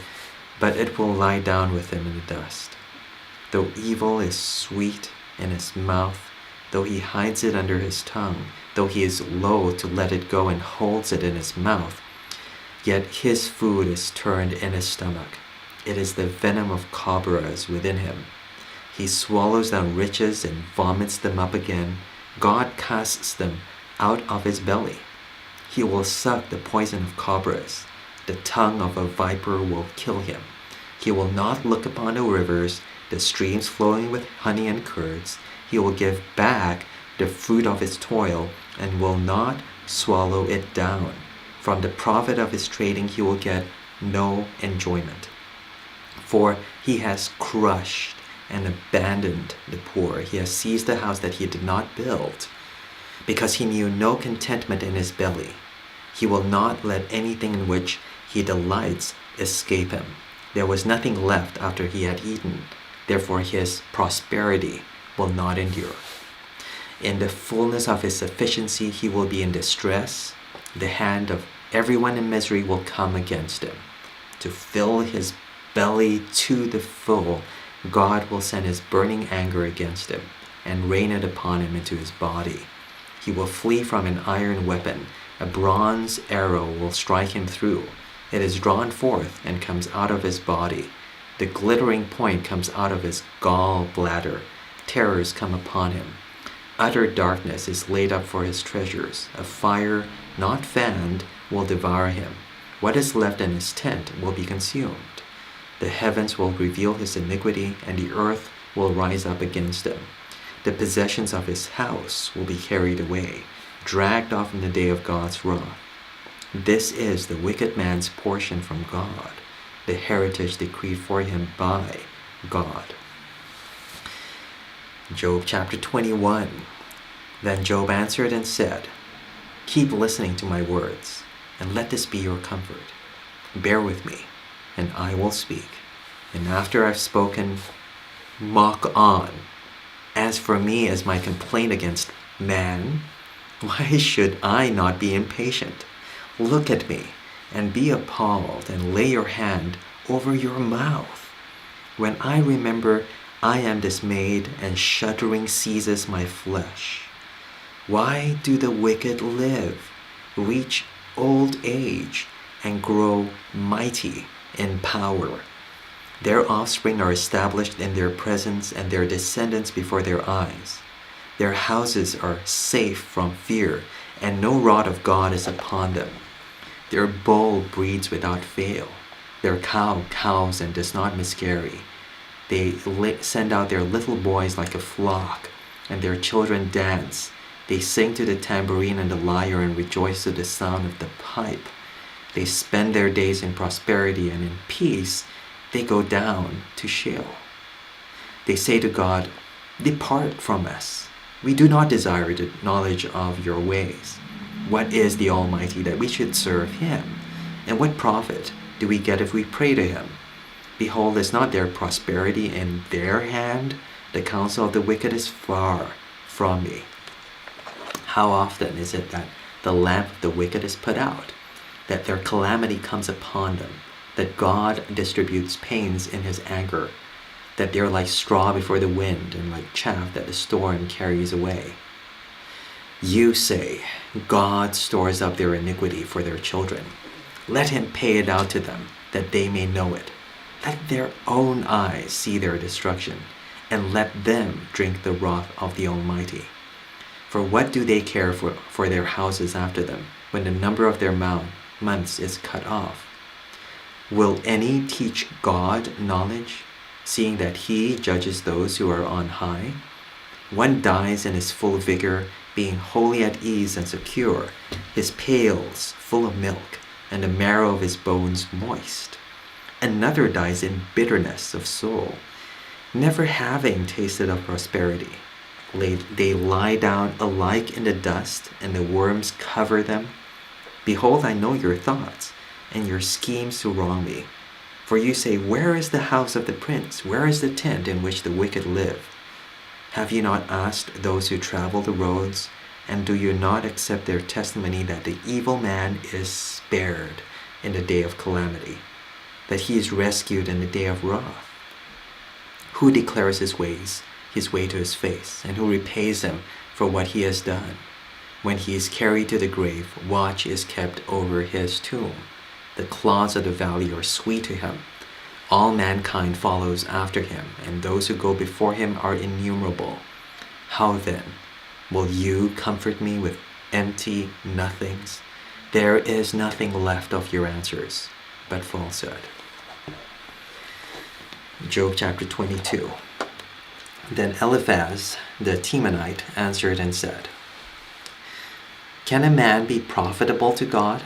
but it will lie down with him in the dust. Though evil is sweet in his mouth, though he hides it under his tongue, though he is loath to let it go and holds it in his mouth, yet his food is turned in his stomach. It is the venom of cobras within him. He swallows down riches and vomits them up again. God casts them out of his belly. He will suck the poison of cobras. The tongue of a viper will kill him. He will not look upon the rivers, the streams flowing with honey and curds. He will give back the fruit of his toil and will not swallow it down. From the profit of his trading he will get no enjoyment. For he has crushed and abandoned the poor. He has seized the house that he did not build, because he knew no contentment in his belly. He will not let anything in which he delights escape him. There was nothing left after he had eaten. Therefore his prosperity will not endure. In the fullness of his sufficiency he will be in distress. The hand of everyone in misery will come against him. To fill his belly to the full, God will send his burning anger against him and rain it upon him into his body. He will flee from an iron weapon. A bronze arrow will strike him through. It is drawn forth and comes out of his body. The glittering point comes out of his gall bladder. Terrors come upon him. Utter darkness is laid up for his treasures. A fire not fanned will devour him. What is left in his tent will be consumed. The heavens will reveal his iniquity, and the earth will rise up against him. The possessions of his house will be carried away, dragged off in the day of God's wrath. This is the wicked man's portion from God, the heritage decreed for him by God. Job chapter 21. Then Job answered and said, Keep listening to my words, and let this be your comfort. Bear with me, and I will speak. And after I've spoken, mock on. As for me, as my complaint against man, why should I not be impatient? Look at me, and be appalled, and lay your hand over your mouth. When I remember, I am dismayed, and shuddering seizes my flesh. Why do the wicked live, reach old age, and grow mighty in power? Their offspring are established in their presence, and their descendants before their eyes. Their houses are safe from fear, and no rod of God is upon them. Their bull breeds without fail. Their cow cows and does not miscarry. They send out their little boys like a flock. and their children dance. They sing to the tambourine and the lyre and rejoice to the sound of the pipe. They spend their days in prosperity, and in peace they go down to Sheol. They say to God, "Depart from us. We do not desire the knowledge of your ways. What is the Almighty that we should serve him? And what profit do we get if we pray to him? Behold, is not their prosperity in their hand? The counsel of the wicked is far from me." How often is it that the lamp of the wicked is put out, that their calamity comes upon them, that God distributes pains in his anger, that they're like straw before the wind and like chaff that the storm carries away. You say, "God stores up their iniquity for their children. Let him pay it out to them, that they may know it. Let their own eyes see their destruction, and let them drink the wrath of the Almighty. For what do they care for their houses after them, when the number of their months is cut off? Will any teach God knowledge, seeing that he judges those who are on high? One dies in his full vigor, being wholly at ease and secure, his pails full of milk, and the marrow of his bones moist. Another dies in bitterness of soul, never having tasted of prosperity. They lie down alike in the dust, and the worms cover them. Behold, I know your thoughts, and your schemes to wrong me. For you say, "Where is the house of the prince? Where is the tent in which the wicked live?" Have you not asked those who travel the roads, and do you not accept their testimony that the evil man is spared in the day of calamity, that he is rescued in the day of wrath? Who declares his way to his face, and who repays him for what he has done? When he is carried to the grave, watch is kept over his tomb. The clods of the valley are sweet to him. All mankind follows after him, and those who go before him are innumerable. How then will you comfort me with empty nothings? There is nothing left of your answers but falsehood. Job chapter 22. Then Eliphaz the Temanite answered and said, "Can a man be profitable to God?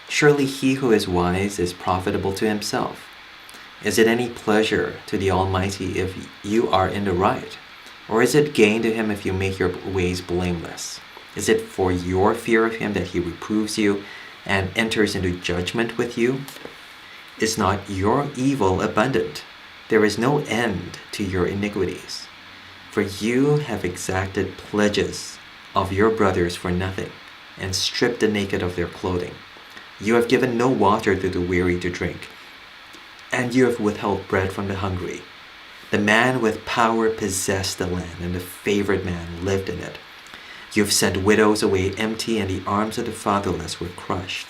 Surely he who is wise is profitable to himself. Is it any pleasure to the Almighty if you are in the right? Or is it gain to him if you make your ways blameless? Is it for your fear of him that he reproves you and enters into judgment with you? Is not your evil abundant? There is no end to your iniquities. For you have exacted pledges of your brothers for nothing, and stripped the naked of their clothing. You have given no water to the weary to drink, and you have withheld bread from the hungry. The man with power possessed the land, and the favored man lived in it. You have sent widows away empty, and the arms of the fatherless were crushed.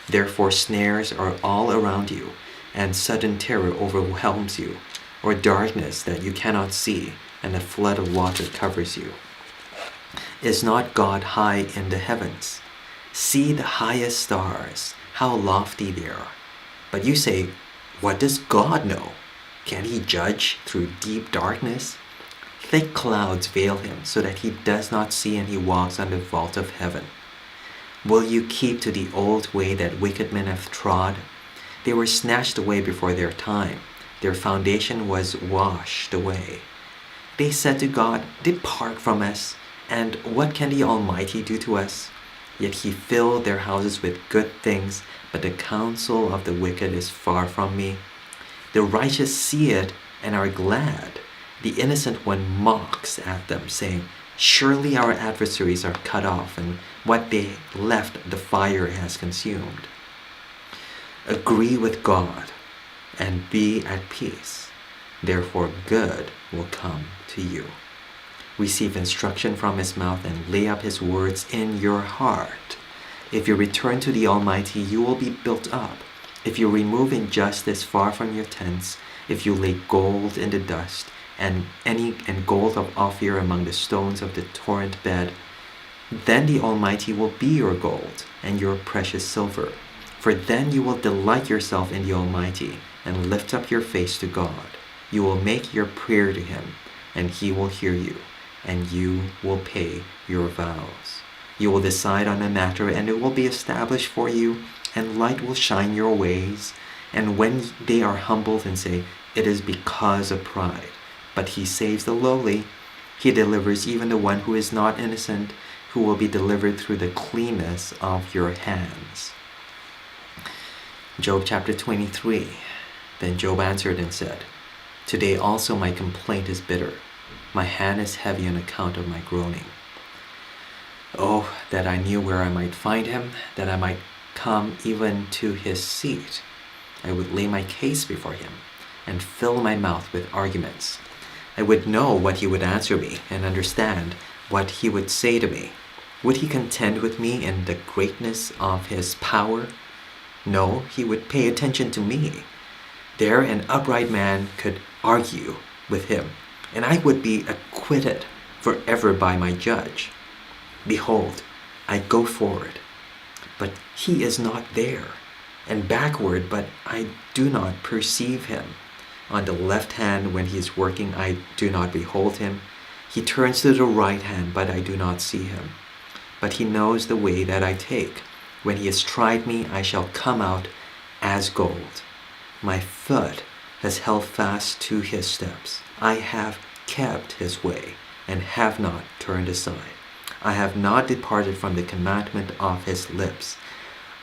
Therefore snares are all around you, and sudden terror overwhelms you, or darkness that you cannot see, and a flood of water covers you. Is not God high in the heavens? See the highest stars, how lofty they are. But you say, what does God know? Can he judge through deep darkness? Thick clouds veil him, so that he does not see, and he walks on the vault of heaven. Will you keep to the old way that wicked men have trod? They were snatched away before their time. Their foundation was washed away. They said to God, "Depart from us, and what can the Almighty do to us?" Yet he filled their houses with good things, but the counsel of the wicked is far from me. The righteous see it and are glad. The innocent one mocks at them, saying, "Surely our adversaries are cut off, and what they left the fire has consumed." Agree with God and be at peace. Therefore good will come to you. Receive instruction from his mouth, and lay up his words in your heart. If you return to the Almighty, you will be built up. If you remove injustice far from your tents, if you lay gold in the dust, and gold of Ophir among the stones of the torrent bed, then the Almighty will be your gold and your precious silver. For then you will delight yourself in the Almighty, and lift up your face to God. You will make your prayer to him, and he will hear you. and you will pay your vows. You will decide on a matter, and it will be established for you, and light will shine your ways. And when they are humbled and say, it is because of pride, but he saves the lowly, he delivers even the one who is not innocent, who will be delivered through the cleanness of your hands. Job chapter 23. Then Job answered and said, today also my complaint is bitter. My hand is heavy on account of my groaning. Oh, that I knew where I might find him, that I might come even to his seat. I would lay my case before him and fill my mouth with arguments. I would know what he would answer me and understand what he would say to me. Would he contend with me in the greatness of his power? No, he would pay attention to me. There an upright man could argue with him, and I would be acquitted forever by my judge. Behold, I go forward, but he is not there, and backward, but I do not perceive him. On the left hand, when he is working, I do not behold him. He turns to the right hand, but I do not see him. But he knows the way that I take. When he has tried me, I shall come out as gold. My foot has held fast to his steps. I have kept his way and have not turned aside. I have not departed from the commandment of his lips.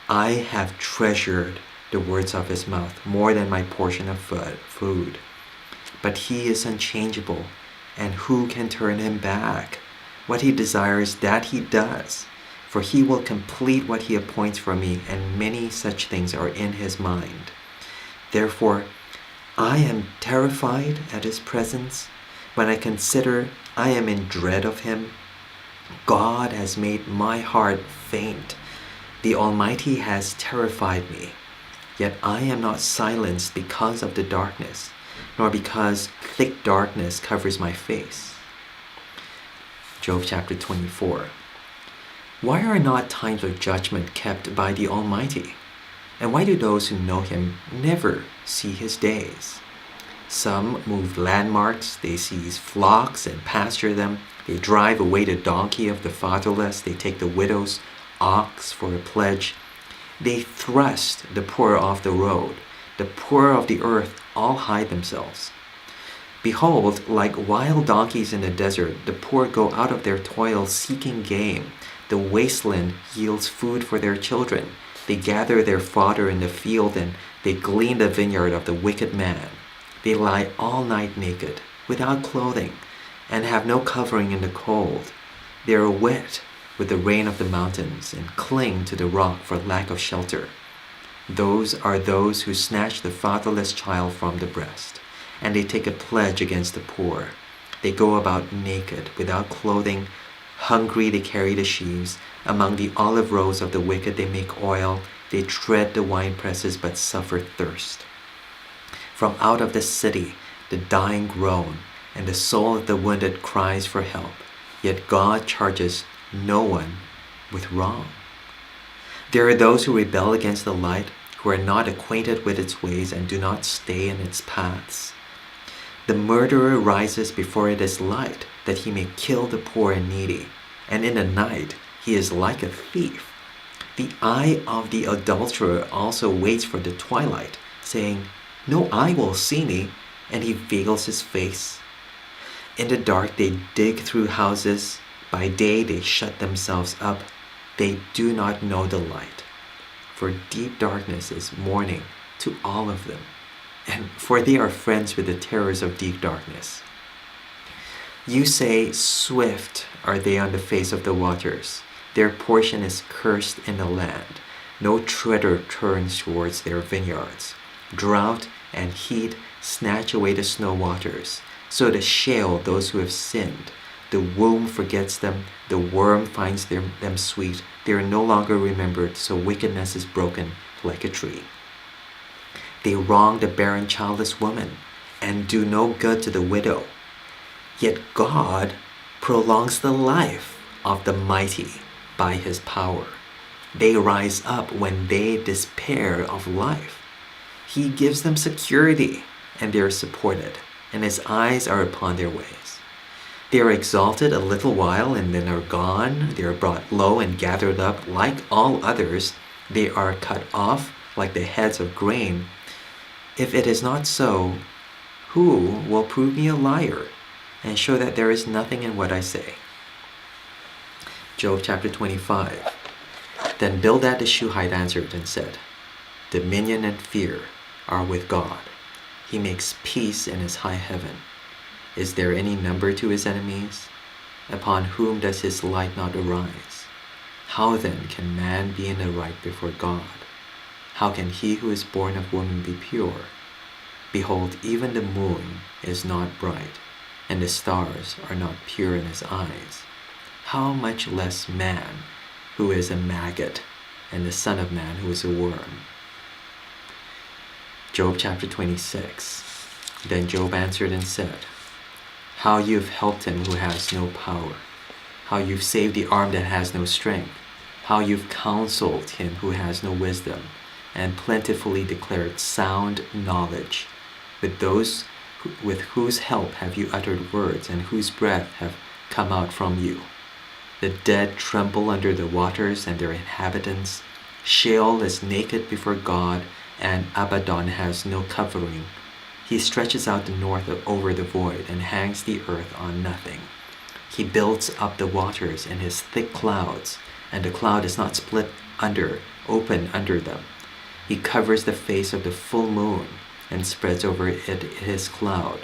I have treasured the words of his mouth more than my portion of food. But he is unchangeable, and who can turn him back? What he desires, that he does. For he will complete what he appoints for me, and many such things are in his mind. Therefore, I am terrified at his presence. When I consider, I am in dread of him. God has made my heart faint. The Almighty has terrified me. Yet I am not silenced because of the darkness, nor because thick darkness covers my face. Job chapter 24. Why are not times of judgment kept by the Almighty? And why do those who know him never see his days? Some move landmarks, they seize flocks and pasture them. They drive away the donkey of the fatherless. They take the widow's ox for a pledge. They thrust the poor off the road. The poor of the earth all hide themselves. Behold, like wild donkeys in the desert, the poor go out of their toil seeking game. The wasteland yields food for their children. They gather their fodder in the field, and they glean the vineyard of the wicked man. They lie all night naked, without clothing, and have no covering in the cold. They are wet with the rain of the mountains, and cling to the rock for lack of shelter. Those are those who snatch the fatherless child from the breast, and they take a pledge against the poor. They go about naked, without clothing. Hungry they carry the sheaves. Among the olive rows of the wicked they make oil. They tread the winepresses but suffer thirst. From out of the city the dying groan, and the soul of the wounded cries for help. Yet God charges no one with wrong. There are those who rebel against the light, who are not acquainted with its ways and do not stay in its paths. The murderer rises before it is light, that he may kill the poor and needy, and in the night he is like a thief. The eye of the adulterer also waits for the twilight, saying, no eye will see me, and he veils his face. In the dark they dig through houses, by day they shut themselves up. They do not know the light, for deep darkness is morning to all of them, and for they are friends with the terrors of deep darkness. You say, swift are they on the face of the waters. Their portion is cursed in the land. No treader turns towards their vineyards. Drought and heat snatch away the snow waters. So the shale, those who have sinned. The womb forgets them. The worm finds them sweet. They are no longer remembered, so wickedness is broken like a tree. They wrong the barren childless woman and do no good to the widow. Yet God prolongs the life of the mighty by his power. They rise up when they despair of life. He gives them security, and they are supported, and his eyes are upon their ways. They are exalted a little while and then are gone. They are brought low and gathered up like all others. They are cut off like the heads of grain. If it is not so, who will prove me a liar and show that there is nothing in what I say? Job chapter 25. Then Bildad the Shuhite answered and said, Dominion and fear are with God. He makes peace in his high heaven. Is there any number to his enemies? Upon whom does his light not arise? How then can man be in the right before God? How can he who is born of woman be pure? Behold, even the moon is not bright, and the stars are not pure in his eyes. How much less man, who is a maggot, and the Son of Man, who is a worm? Job chapter 26. Then Job answered and said, How you've helped him who has no power, how you've saved the arm that has no strength, how you've counseled him who has no wisdom, and plentifully declared sound knowledge. With those with whose help have you uttered words, and whose breath have come out from you? The dead tremble under the waters and their inhabitants. Sheol is naked before God, and Abaddon has no covering. He stretches out the north over the void and hangs the earth on nothing. He builds up the waters in his thick clouds, and the cloud is not split open under them. He covers the face of the full moon and spreads over it his cloud.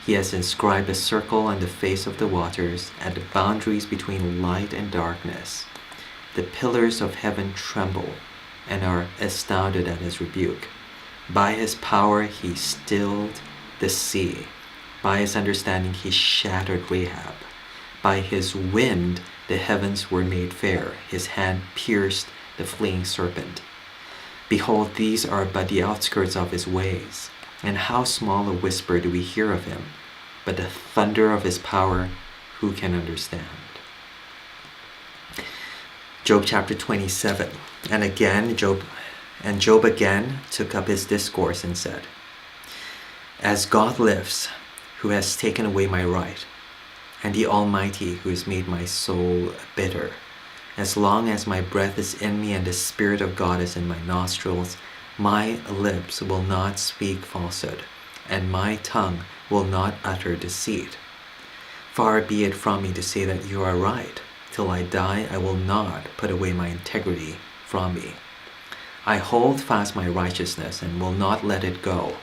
He has inscribed a circle on the face of the waters at the boundaries between light and darkness. The pillars of heaven tremble and are astounded at his rebuke. By his power he stilled the sea. By his understanding he shattered Rahab. By his wind the heavens were made fair. His hand pierced the fleeing serpent. Behold, these are but the outskirts of his ways, and how small a whisper do we hear of him? But the thunder of his power, who can understand? Job chapter 27. Job again took up his discourse and said, As God lives, who has taken away my right, and the Almighty who has made my soul bitter, as long as my breath is in me and the Spirit of God is in my nostrils, my lips will not speak falsehood, and my tongue will not utter deceit. Far be it from me to say that you are right. Till I die, I will not put away my integrity from me. I hold fast my righteousness and will not let it go.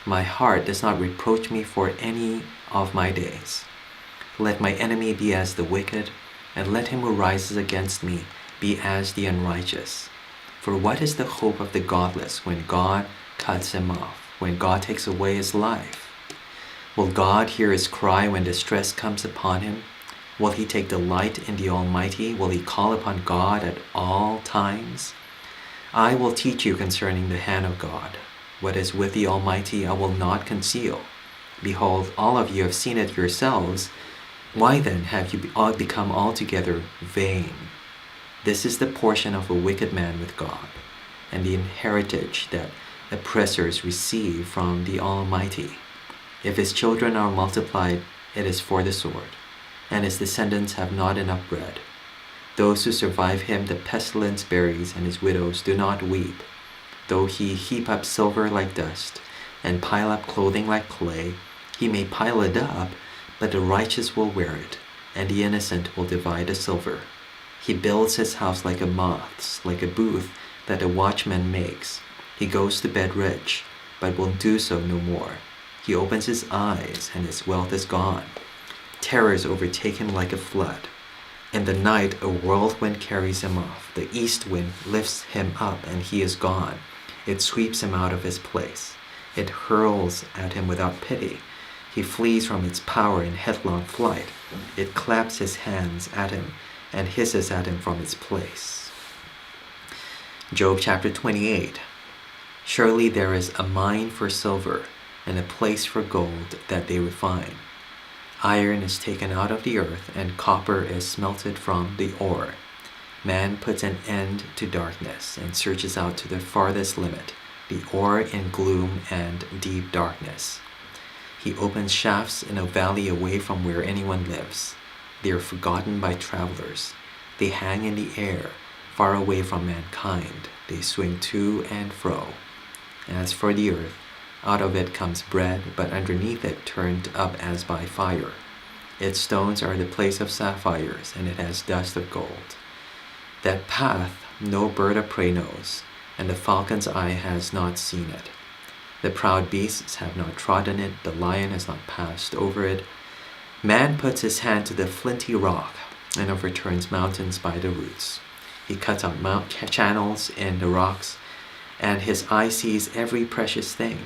My heart does not reproach me for any of my days. Let my enemy be as the wicked, and let him who rises against me be as the unrighteous. For what is the hope of the godless when God cuts him off, when God takes away his life? Will God hear his cry when distress comes upon him? Will he take delight in the Almighty? Will he call upon God at all times? I will teach you concerning the hand of God. What is with the Almighty I will not conceal. Behold, all of you have seen it yourselves. Why then have you all become altogether vain? This is the portion of a wicked man with God, and the inheritance that oppressors receive from the Almighty. If his children are multiplied, it is for the sword, and his descendants have not enough bread. Those who survive him the pestilence buries, and his widows do not weep. Though he heap up silver like dust, and pile up clothing like clay, he may pile it up, but the righteous will wear it, and the innocent will divide the silver. He builds his house like a moth's, like a booth that a watchman makes. He goes to bed rich, but will do so no more. He opens his eyes, and his wealth is gone. Terrors overtake him like a flood. In the night a whirlwind carries him off. The east wind lifts him up, and he is gone. It sweeps him out of his place. It hurls at him without pity. He flees from its power in headlong flight. It claps his hands at him and hisses at him from its place. Job chapter 28. Surely there is a mine for silver, and a place for gold that they refine. Iron is taken out of the earth, and copper is smelted from the ore. Man puts an end to darkness and searches out to the farthest limit, the ore in gloom and deep darkness. He opens shafts in a valley away from where anyone lives. They are forgotten by travelers. They hang in the air, far away from mankind. They swing to and fro. As for the earth, out of it comes bread, but underneath it turned up as by fire. Its stones are the place of sapphires, and it has dust of gold. That path no bird of prey knows, and the falcon's eye has not seen it. The proud beasts have not trodden it, the lion has not passed over it. Man puts his hand to the flinty rock, and overturns mountains by the roots. He cuts out channels in the rocks, and his eye sees every precious thing.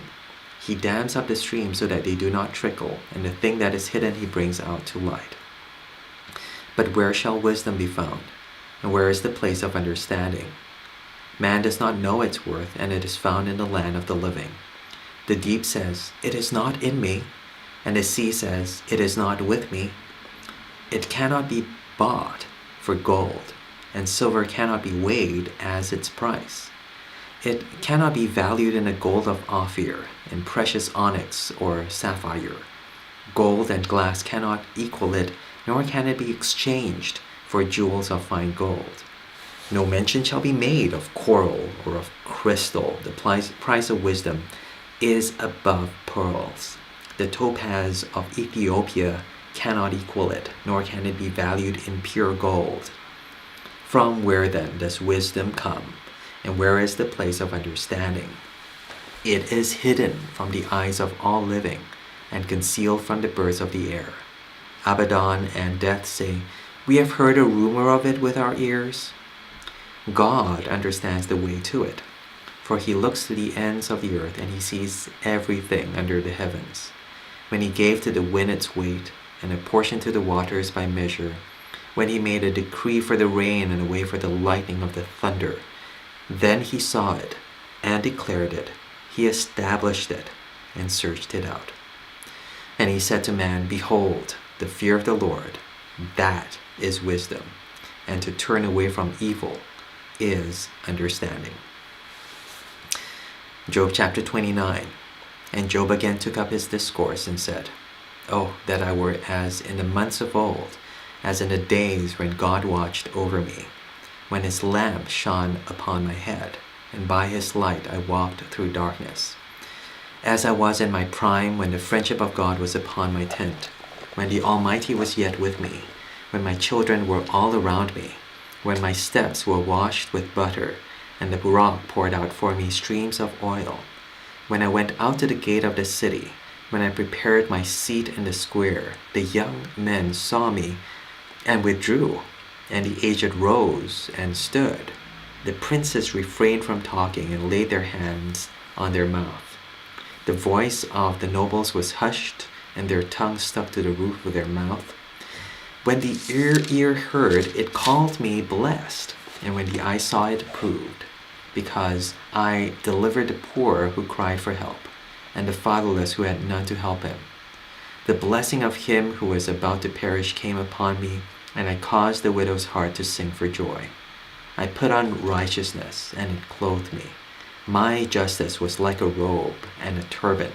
He dams up the streams so that they do not trickle, and the thing that is hidden he brings out to light. But where shall wisdom be found? And where is the place of understanding? Man does not know its worth, and it is found in the land of the living. The deep says, "It is not in me," and the sea says, "It is not with me." It cannot be bought for gold, and silver cannot be weighed as its price. It cannot be valued in the gold of Ophir, in precious onyx or sapphire. Gold and glass cannot equal it, nor can it be exchanged for jewels of fine gold. No mention shall be made of coral or of crystal. The price of wisdom is above pearls. The topaz of Ethiopia cannot equal it, nor can it be valued in pure gold. From where then does wisdom come? And where is the place of understanding? It is hidden from the eyes of all living, and concealed from the birds of the air. Abaddon and Death say, "We have heard a rumor of it with our ears." God understands the way to it, for he looks to the ends of the earth, and he sees everything under the heavens. When he gave to the wind its weight, and a portion to the waters by measure, when he made a decree for the rain and a way for the lightning of the thunder, then he saw it and declared it. He established it and searched it out. And he said to man, "Behold, the fear of the Lord, that is wisdom, and to turn away from evil is understanding." Job chapter 29. And Job again took up his discourse and said, "Oh, that I were as in the months of old, as in the days when God watched over me, when his lamp shone upon my head, and by his light I walked through darkness. As I was in my prime, when the friendship of God was upon my tent, when the Almighty was yet with me, when my children were all around me, when my steps were washed with butter, and the rock poured out for me streams of oil, when I went out to the gate of the city, when I prepared my seat in the square, the young men saw me and withdrew, and the aged rose and stood. The princes refrained from talking and laid their hands on their mouth. The voice of the nobles was hushed, and their tongues stuck to the roof of their mouth. When the ear heard, it called me blessed, and when the eye saw it, approved, because I delivered the poor who cried for help, and the fatherless who had none to help him. The blessing of him who was about to perish came upon me, and I caused the widow's heart to sing for joy. I put on righteousness, and it clothed me. My justice was like a robe and a turban.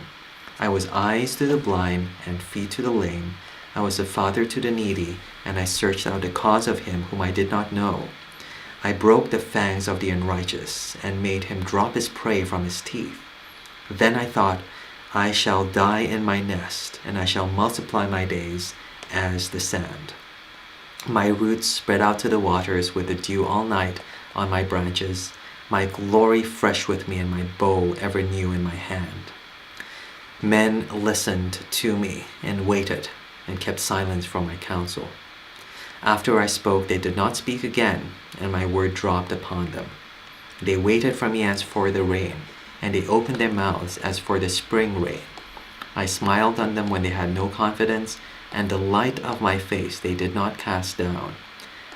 I was eyes to the blind and feet to the lame. I was a father to the needy, and I searched out the cause of him whom I did not know. I broke the fangs of the unrighteous, and made him drop his prey from his teeth. Then I thought, I shall die in my nest, and I shall multiply my days as the sand. My roots spread out to the waters with the dew all night on my branches, my glory fresh with me, and my bow ever new in my hand. Men listened to me and waited, and kept silence from my counsel. After I spoke, they did not speak again, and my word dropped upon them. They waited for me as for the rain, and they opened their mouths as for the spring rain. I smiled on them when they had no confidence, and the light of my face they did not cast down.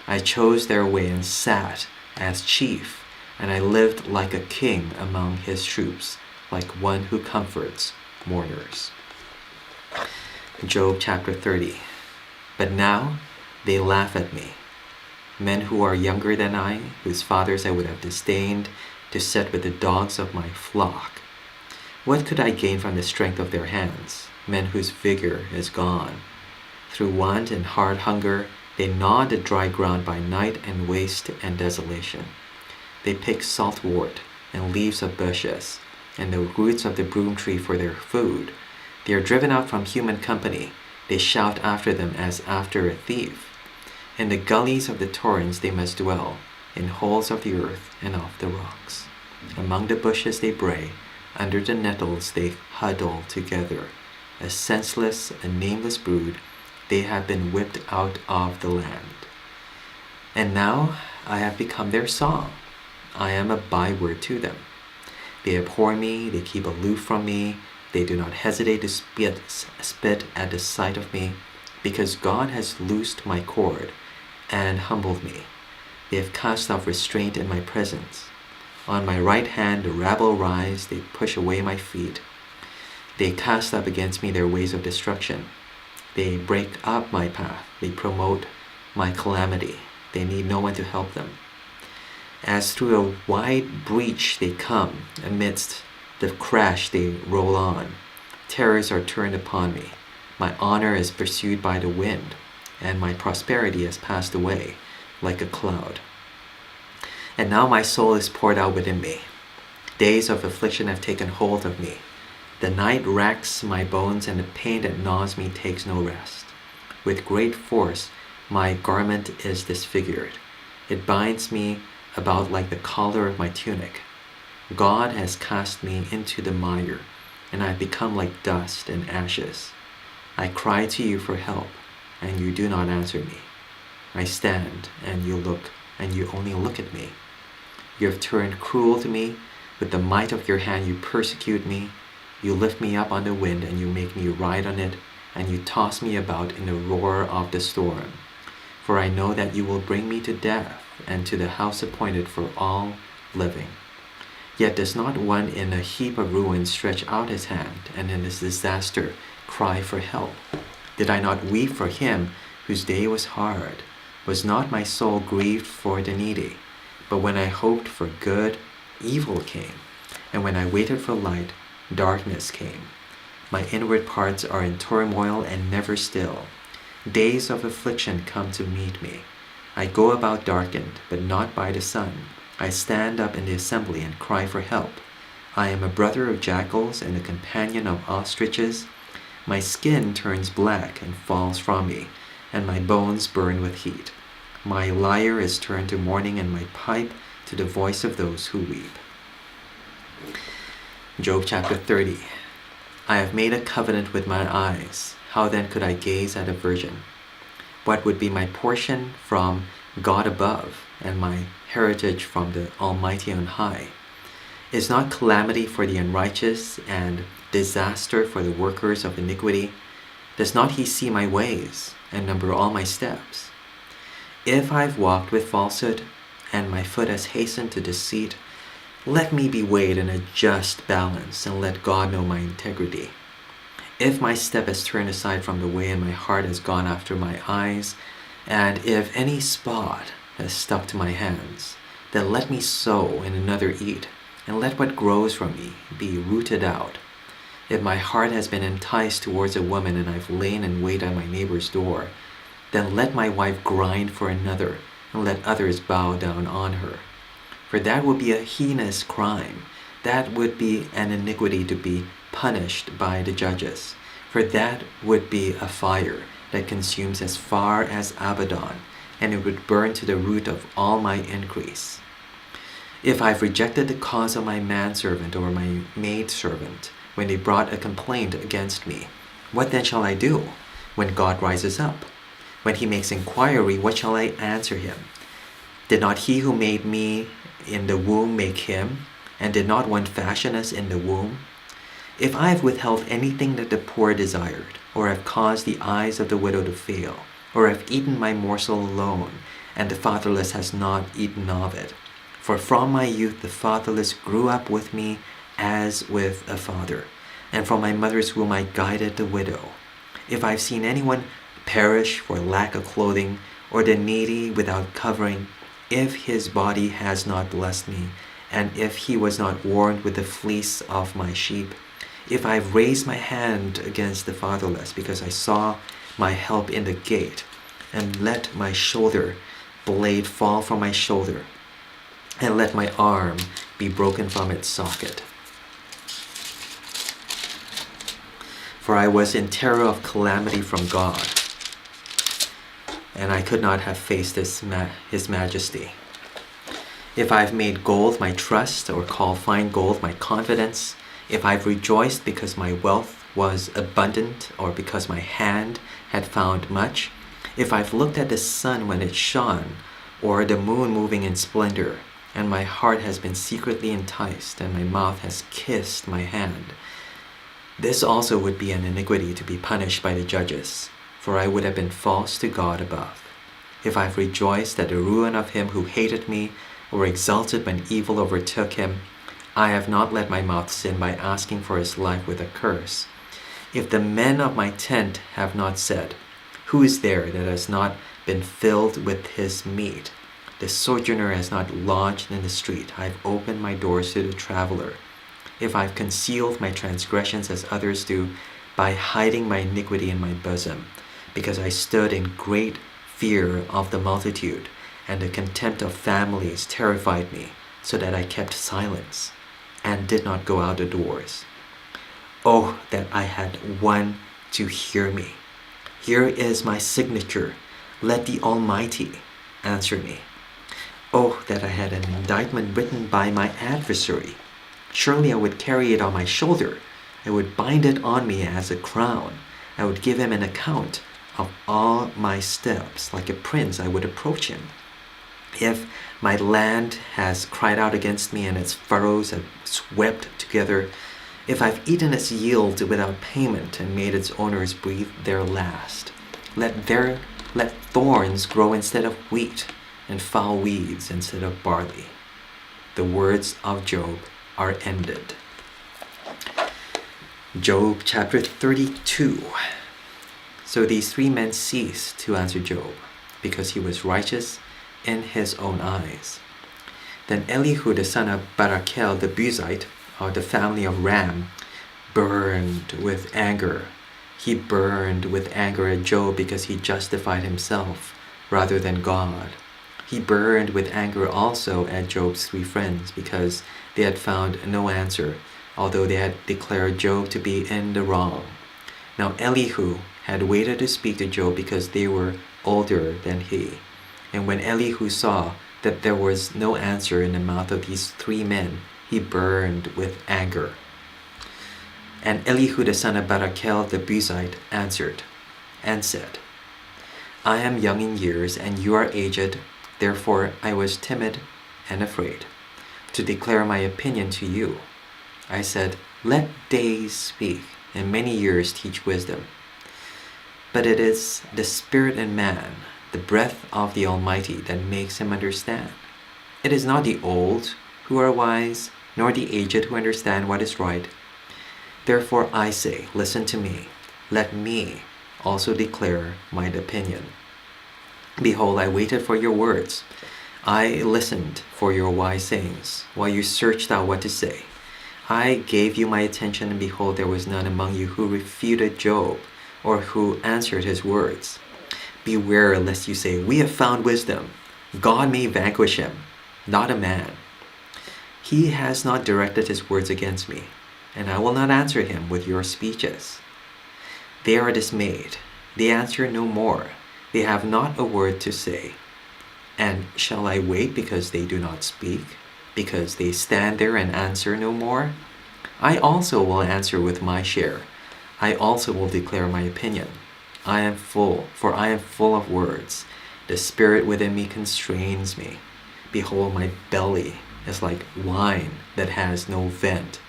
I chose their way and sat as chief, and I lived like a king among his troops, like one who comforts mourners. Job chapter 30. But now they laugh at me, men who are younger than I, whose fathers I would have disdained to set with the dogs of my flock. What could I gain from the strength of their hands? men whose vigor is gone. Through want and hard hunger, they gnaw the dry ground by night and waste and desolation. They pick saltwort and leaves of bushes, and the roots of the broom tree for their food. They are driven out from human company. They shout after them as after a thief. In the gullies of the torrents they must dwell, in holes of the earth and of the rocks. Among the bushes they bray, under the nettles they huddle together. A senseless, a nameless brood, they have been whipped out of the land. And now I have become their song. I am a byword to them. They abhor me, they keep aloof from me, they do not hesitate to spit at the sight of me, because God has loosed my cord and humbled me. They have cast off restraint in my presence. On my right hand the rabble rise, they push away my feet. They cast up against me their ways of destruction. They break up my path, they promote my calamity. They need no one to help them. As through a wide breach they come, amidst the crash they roll on. Terrors are turned upon me. My honor is pursued by the wind, and my prosperity has passed away like a cloud. And now my soul is poured out within me. Days of affliction have taken hold of me. The night racks my bones, and the pain that gnaws me takes no rest. With great force my garment is disfigured. It binds me about like the collar of my tunic. God has cast me into the mire, and I have become like dust and ashes. I cry to you for help, and you do not answer me. I stand, and you only look at me. You have turned cruel to me. With the might of your hand you persecute me. You lift me up on the wind, and you make me ride on it, and you toss me about in the roar of the storm. For I know that you will bring me to death, and to the house appointed for all living. Yet does not one in a heap of ruins stretch out his hand, and in his disaster cry for help? Did I not weep for him whose day was hard? Was not my soul grieved for the needy? But when I hoped for good, evil came, and when I waited for light, darkness came. My inward parts are in turmoil and never still. Days of affliction come to meet me. I go about darkened, but not by the sun. I stand up in the assembly and cry for help. I am a brother of jackals and a companion of ostriches. My skin turns black and falls from me, and my bones burn with heat. My lyre is turned to mourning, and my pipe to the voice of those who weep. Job chapter 30. I have made a covenant with my eyes. How then could I gaze at a virgin? What would be my portion from God above, and my heritage from the Almighty on high? Is not calamity for the unrighteous and disaster for the workers of iniquity? Does not he see my ways and number all my steps? If I've walked with falsehood, and my foot has hastened to deceit, let me be weighed in a just balance, and let God know my integrity. If my step has turned aside from the way, and my heart has gone after my eyes, and if any spot has stuck to my hands, then let me sow and another eat, and let what grows from me be rooted out. If my heart has been enticed towards a woman, and I've lain in wait at my neighbor's door, then let my wife grind for another, and let others bow down on her. For that would be a heinous crime. That would be an iniquity to be punished by the judges. For that would be a fire that consumes as far as Abaddon, and it would burn to the root of all my increase. If I've rejected the cause of my manservant or my maidservant, when they brought a complaint against me, what then shall I do when God rises up? When he makes inquiry, what shall I answer him? Did not he who made me in the womb make him? And did not one fashion us in the womb? If I have withheld anything that the poor desired, or have caused the eyes of the widow to fail, or have eaten my morsel alone, and the fatherless has not eaten of it. For from my youth the fatherless grew up with me as with a father, and from my mother's womb I guided the widow. If I have seen anyone perish for lack of clothing, or the needy without covering, if his body has not blessed me, and if he was not warmed with the fleece of my sheep, if I've raised my hand against the fatherless, because I saw my help in the gate, and let my shoulder blade fall from my shoulder, and let my arm be broken from its socket. For I was in terror of calamity from God, and I could not have faced His majesty. If I've made gold my trust, or called fine gold my confidence, if I've rejoiced because my wealth was abundant, or because my hand had found much, if I've looked at the sun when it shone, or the moon moving in splendor, and my heart has been secretly enticed, and my mouth has kissed my hand, this also would be an iniquity to be punished by the judges, for I would have been false to God above. If I've rejoiced at the ruin of him who hated me, or exulted when evil overtook him, I have not let my mouth sin by asking for his life with a curse. If the men of my tent have not said, who is there that has not been filled with his meat? The sojourner has not lodged in the street. I've opened my doors to the traveler. If I've concealed my transgressions as others do, by hiding my iniquity in my bosom, because I stood in great fear of the multitude, and the contempt of families terrified me, so that I kept silence, and did not go out the doors. Oh, that I had one to hear me. Here is my signature. Let the Almighty answer me. Oh, that I had an indictment written by my adversary. Surely I would carry it on my shoulder. I would bind it on me as a crown. I would give him an account of all my steps. Like a prince, I would approach him. If my land has cried out against me and its furrows have swept together, if I've eaten its yield without payment and made its owners breathe their last, let thorns grow instead of wheat, and foul weeds instead of barley. The words of Job are ended. Job chapter 32. So these three men ceased to answer Job, because he was righteous in his own eyes. Then Elihu the son of Barachel the Buzite, of the family of Ram, burned with anger. He burned with anger at Job because he justified himself rather than God. He burned with anger also at Job's three friends because they had found no answer, although they had declared Job to be in the wrong. Now Elihu had waited to speak to Job because they were older than he. And when Elihu saw that there was no answer in the mouth of these three men, he burned with anger. And Elihu the son of Barachel the Buzite answered and said, I am young in years, and you are aged. Therefore I was timid and afraid to declare my opinion to you. I said, let days speak, and many years teach wisdom. But it is the spirit in man, the breath of the Almighty, that makes him understand. It is not the old who are wise, nor the aged who understand what is right. Therefore I say, listen to me. Let me also declare mine opinion. Behold, I waited for your words. I listened for your wise sayings, while you searched out what to say. I gave you my attention, and behold, there was none among you who refuted Job, or who answered his words. Beware lest you say, we have found wisdom. God may vanquish him, not a man. He has not directed his words against me, and I will not answer him with your speeches. They are dismayed. They answer no more. They have not a word to say. And shall I wait because they do not speak? Because they stand there and answer no more? I also will answer with my share. I also will declare my opinion. I am full of words. The spirit within me constrains me. Behold, my belly is like wine that has no vent,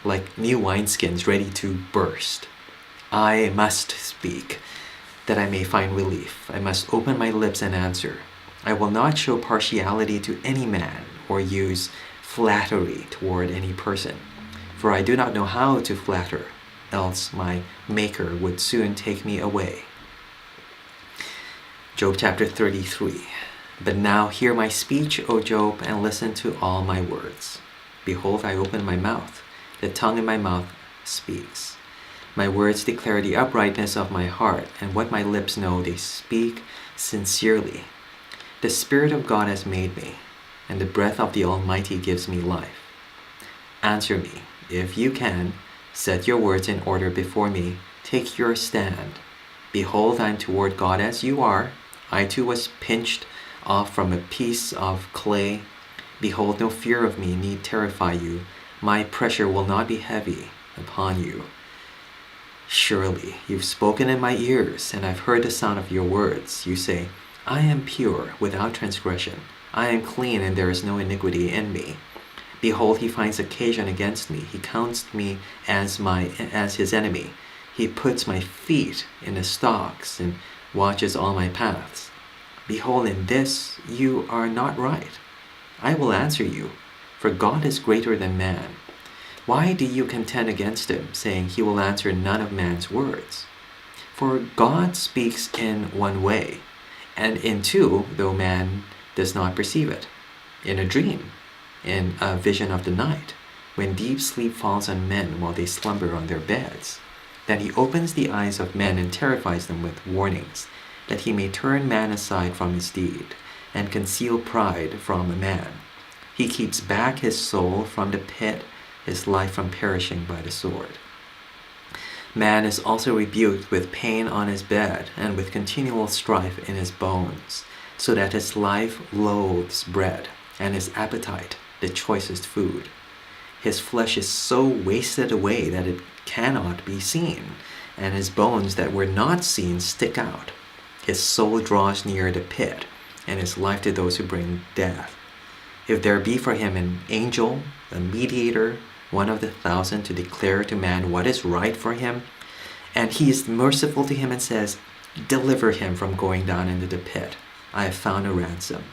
like new wineskins ready to burst. I must speak, that I may find relief. I must open my lips and answer. I will not show partiality to any man, or use flattery toward any person, for I do not know how to flatter, else my Maker would soon take me away. Job chapter 33. But now hear my speech, O Job, and listen to all my words. Behold, I open my mouth. The tongue in my mouth speaks. My words declare the uprightness of my heart, and what my lips know they speak sincerely. The Spirit of God has made me, and the breath of the Almighty gives me life. Answer me, if you can, set your words in order before me, take your stand. Behold, I am toward God as you are. I too was pinched off from a piece of clay. Behold, no fear of me need terrify you. My pressure will not be heavy upon you. Surely you've spoken in my ears, and I've heard the sound of your words. You say, I am pure, without transgression. I am clean, and there is no iniquity in me. Behold, he finds occasion against me. He counts me as his enemy. He puts my feet in the stocks and watches all my paths. Behold, in this you are not right. I will answer you, for God is greater than man. Why do you contend against him, saying he will answer none of man's words? For God speaks in one way, and in two, though man does not perceive it. In a dream, in a vision of the night, when deep sleep falls on men while they slumber on their beds. Then he opens the eyes of men and terrifies them with warnings, that he may turn man aside from his deed, and conceal pride from a man. He keeps back his soul from the pit, his life from perishing by the sword. Man is also rebuked with pain on his bed, and with continual strife in his bones, so that his life loathes bread, and his appetite the choicest food. His flesh is so wasted away that it cannot be seen, and his bones that were not seen stick out. His soul draws near the pit, and his life to those who bring death. If there be for him an angel, a mediator, one of the 1,000 to declare to man what is right for him, and he is merciful to him and says, deliver him from going down into the pit. I have found a ransom.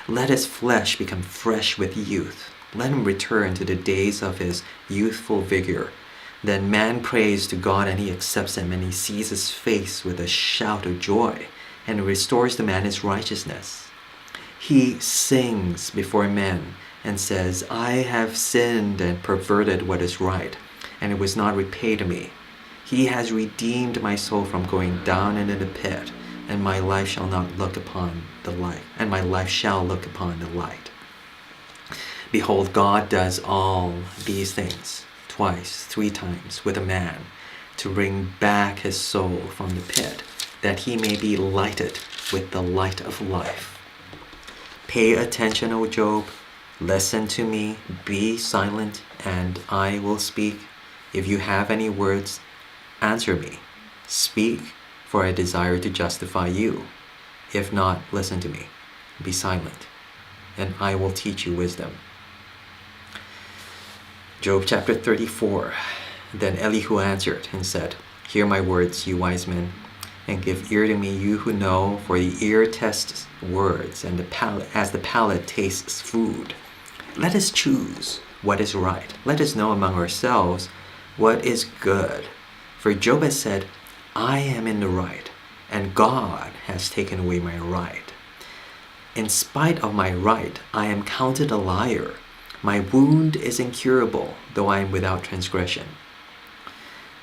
Let his flesh become fresh with youth. Let him return to the days of his youthful vigor. Then man prays to God, and he accepts him, and he sees his face with a shout of joy, and restores the man his righteousness. He sings before men and says, I have sinned and perverted what is right, and it was not repaid to me. He has redeemed my soul from going down into the pit, and my life shall not look upon the light, and my life shall look upon the light. Behold, God does all these things twice, 3 times with a man, to bring back his soul from the pit, that he may be lighted with the light of life. Pay attention, O Job. Listen to me. Be silent, and I will speak. If you have any words, answer me. Speak, for I desire to justify you. If not, listen to me. Be silent, and I will teach you wisdom. Job chapter 34. Then Elihu answered and said, hear my words, you wise men, and give ear to me, you who know, for the ear tests words, and the palate, as the palate tastes food. Let us choose what is right. Let us know among ourselves what is good. For Job has said, I am in the right, and God has taken away my right. In spite of my right, I am counted a liar. My wound is incurable, though I am without transgression.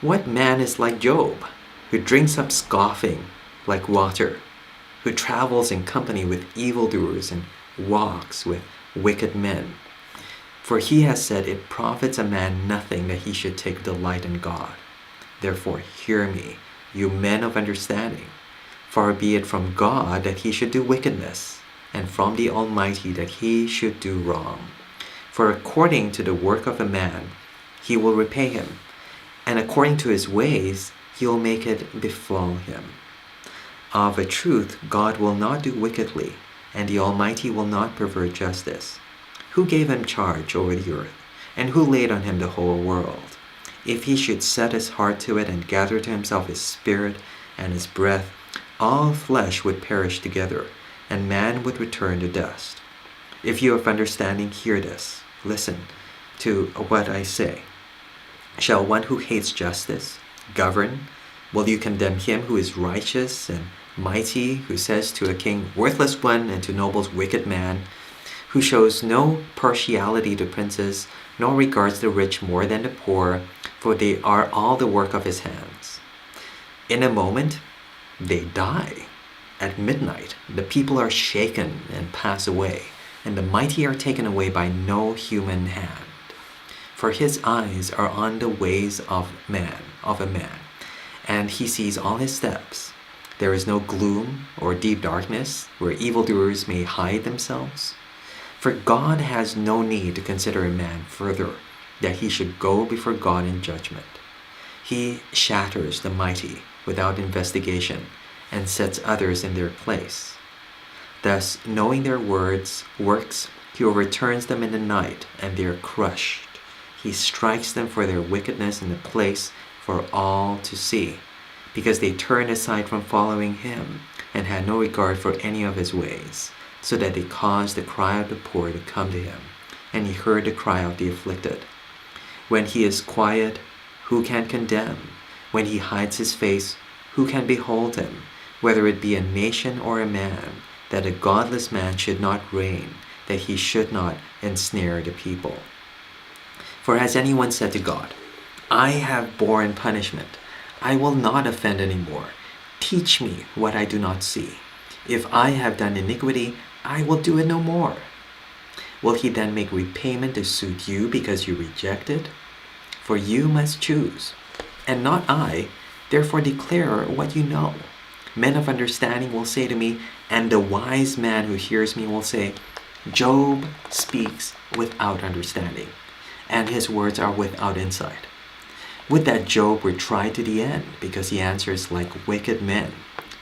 What man is like Job, who drinks up scoffing like water, who travels in company with evildoers and walks with wicked men? For he has said, it profits a man nothing that he should take delight in God. Therefore hear me, you men of understanding. Far be it from God that he should do wickedness, and from the Almighty that he should do wrong. For according to the work of a man, he will repay him, and according to his ways, he will make it befall him. Of a truth, God will not do wickedly, and the Almighty will not pervert justice. Who gave him charge over the earth, and who laid on him the whole world? If he should set his heart to it and gather to himself his spirit and his breath, all flesh would perish together, and man would return to dust. If you have understanding, hear this. Listen to what I say. Shall one who hates justice govern? Will you condemn him who is righteous and mighty, who says to a king, worthless one, and to nobles, wicked man, who shows no partiality to princes, nor regards the rich more than the poor, for they are all the work of his hands. In a moment, they die. At midnight, the people are shaken and pass away, and the mighty are taken away by no human hand. For his eyes are on the ways of a man, and he sees all his steps. There is no gloom or deep darkness where evildoers may hide themselves. For God has no need to consider a man further, that he should go before God in judgment. He shatters the mighty without investigation and sets others in their place. Thus, knowing their works, he overturns them in the night, and they are crushed. He strikes them for their wickedness in the place for all to see, because they turned aside from following him and had no regard for any of his ways, so that they caused the cry of the poor to come to him, and he heard the cry of the afflicted. When he is quiet, who can condemn? When he hides his face, who can behold him? Whether it be a nation or a man, that a godless man should not reign, that he should not ensnare the people. For has anyone said to God, I have borne punishment, I will not offend any more. Teach me what I do not see. If I have done iniquity, I will do it no more. Will he then make repayment to suit you because you reject it? For you must choose, and not I, therefore declare what you know. Men of understanding will say to me, and the wise man who hears me will say, Job speaks without understanding, and his words are without insight. Would that Job were tried to the end, because he answers like wicked men.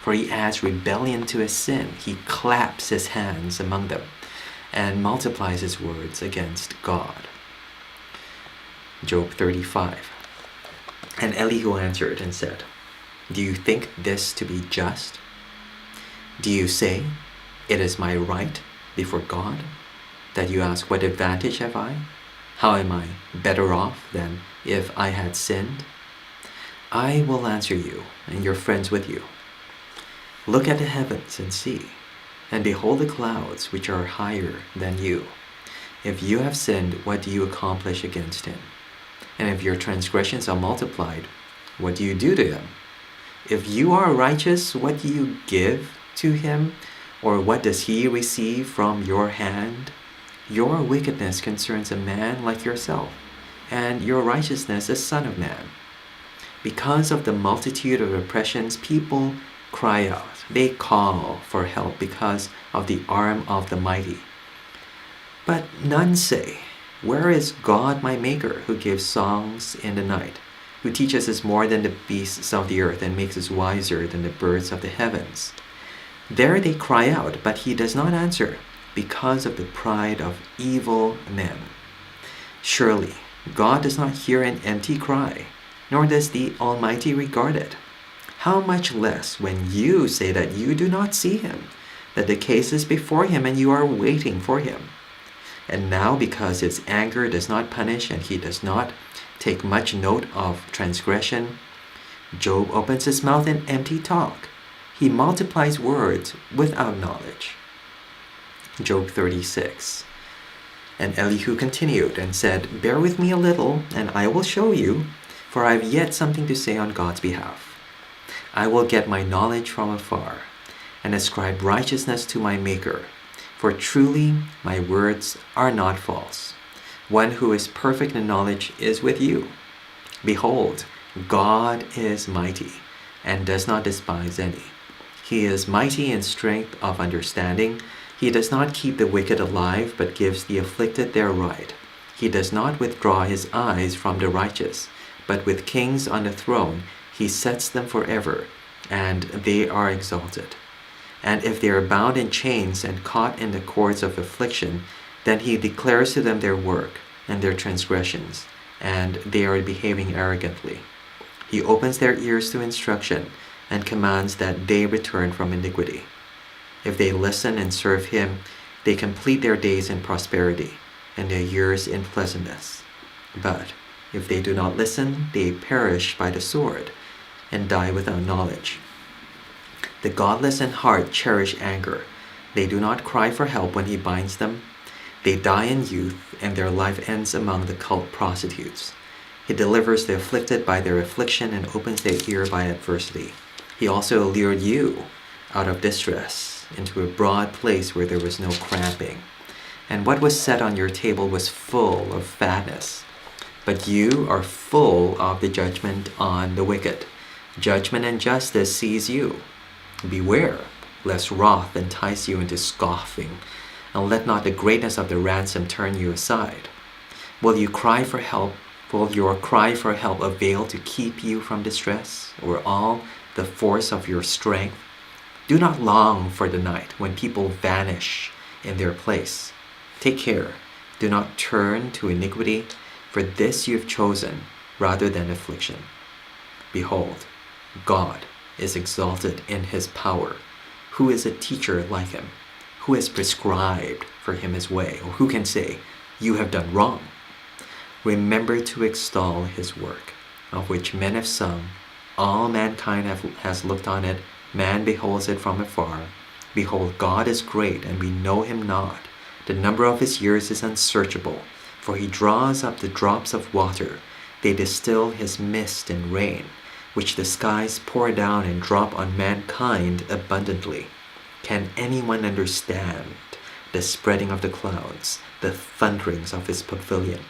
For he adds rebellion to his sin. He claps his hands among them, and multiplies his words against God. Job 35. And Elihu answered and said, Do you think this to be just? Do you say, It is my right before God? That you ask, What advantage have I? How am I better off than if I had sinned? I will answer you, and your friends with you. Look at the heavens and see, and behold the clouds which are higher than you. If you have sinned, what do you accomplish against him? And if your transgressions are multiplied, what do you do to him? If you are righteous, what do you give to him? Or what does he receive from your hand? Your wickedness concerns a man like yourself, and your righteousness a son of man. Because of the multitude of oppressions, people cry out. They call for help because of the arm of the mighty. But none say, Where is God my Maker, who gives songs in the night, who teaches us more than the beasts of the earth and makes us wiser than the birds of the heavens? There they cry out, but he does not answer, because of the pride of evil men. Surely God does not hear an empty cry, nor does the Almighty regard it. How much less when you say that you do not see him, that the case is before him and you are waiting for him. And now, because his anger does not punish and he does not take much note of transgression, Job opens his mouth in empty talk. He multiplies words without knowledge. Job 36. And Elihu continued and said, Bear with me a little, and I will show you, for I have yet something to say on God's behalf. I will get my knowledge from afar, and ascribe righteousness to my Maker. For truly my words are not false. One who is perfect in knowledge is with you. Behold, God is mighty, and does not despise any. He is mighty in strength of understanding. He does not keep the wicked alive, but gives the afflicted their right. He does not withdraw his eyes from the righteous, but with kings on the throne he sets them forever, and they are exalted. And if they are bound in chains and caught in the cords of affliction, then he declares to them their work and their transgressions, and they are behaving arrogantly. He opens their ears to instruction, and commands that they return from iniquity. If they listen and serve him, they complete their days in prosperity, and their years in pleasantness. But if they do not listen, they perish by the sword, and die without knowledge. The godless in heart cherish anger. They do not cry for help when he binds them. They die in youth, and their life ends among the cult prostitutes. He delivers the afflicted by their affliction and opens their ear by adversity. He also lured you out of distress into a broad place where there was no cramping. And what was set on your table was full of fatness. But you are full of the judgment on the wicked. Judgment and justice seize you. Beware, lest wrath entice you into scoffing, and let not the greatness of the ransom turn you aside. Will your cry for help avail to keep you from distress, or all the force of your strength? Do not long for the night when people vanish in their place. Take care, do not turn to iniquity, for this you have chosen rather than affliction. Behold, God is exalted in his power. Who is a teacher like him? Who has prescribed for him his way? Or who can say, you have done wrong? Remember to extol his work, of which men have sung. All mankind has looked on it. Man beholds it from afar. Behold, God is great, and we know him not. The number of his years is unsearchable, for he draws up the drops of water. They distill his mist and rain, which the skies pour down and drop on mankind abundantly. Can anyone understand the spreading of the clouds, the thunderings of his pavilion?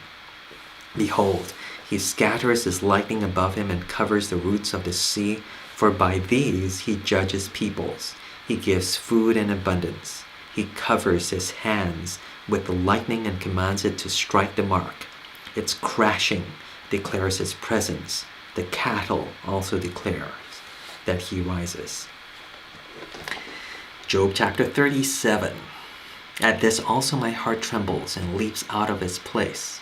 Behold, he scatters his lightning above him and covers the roots of the sea, for by these he judges peoples. He gives food in abundance. He covers his hands with the lightning and commands it to strike the mark. Its crashing declares his presence. The cattle also declares that he rises. Job chapter 37. At this also my heart trembles and leaps out of its place.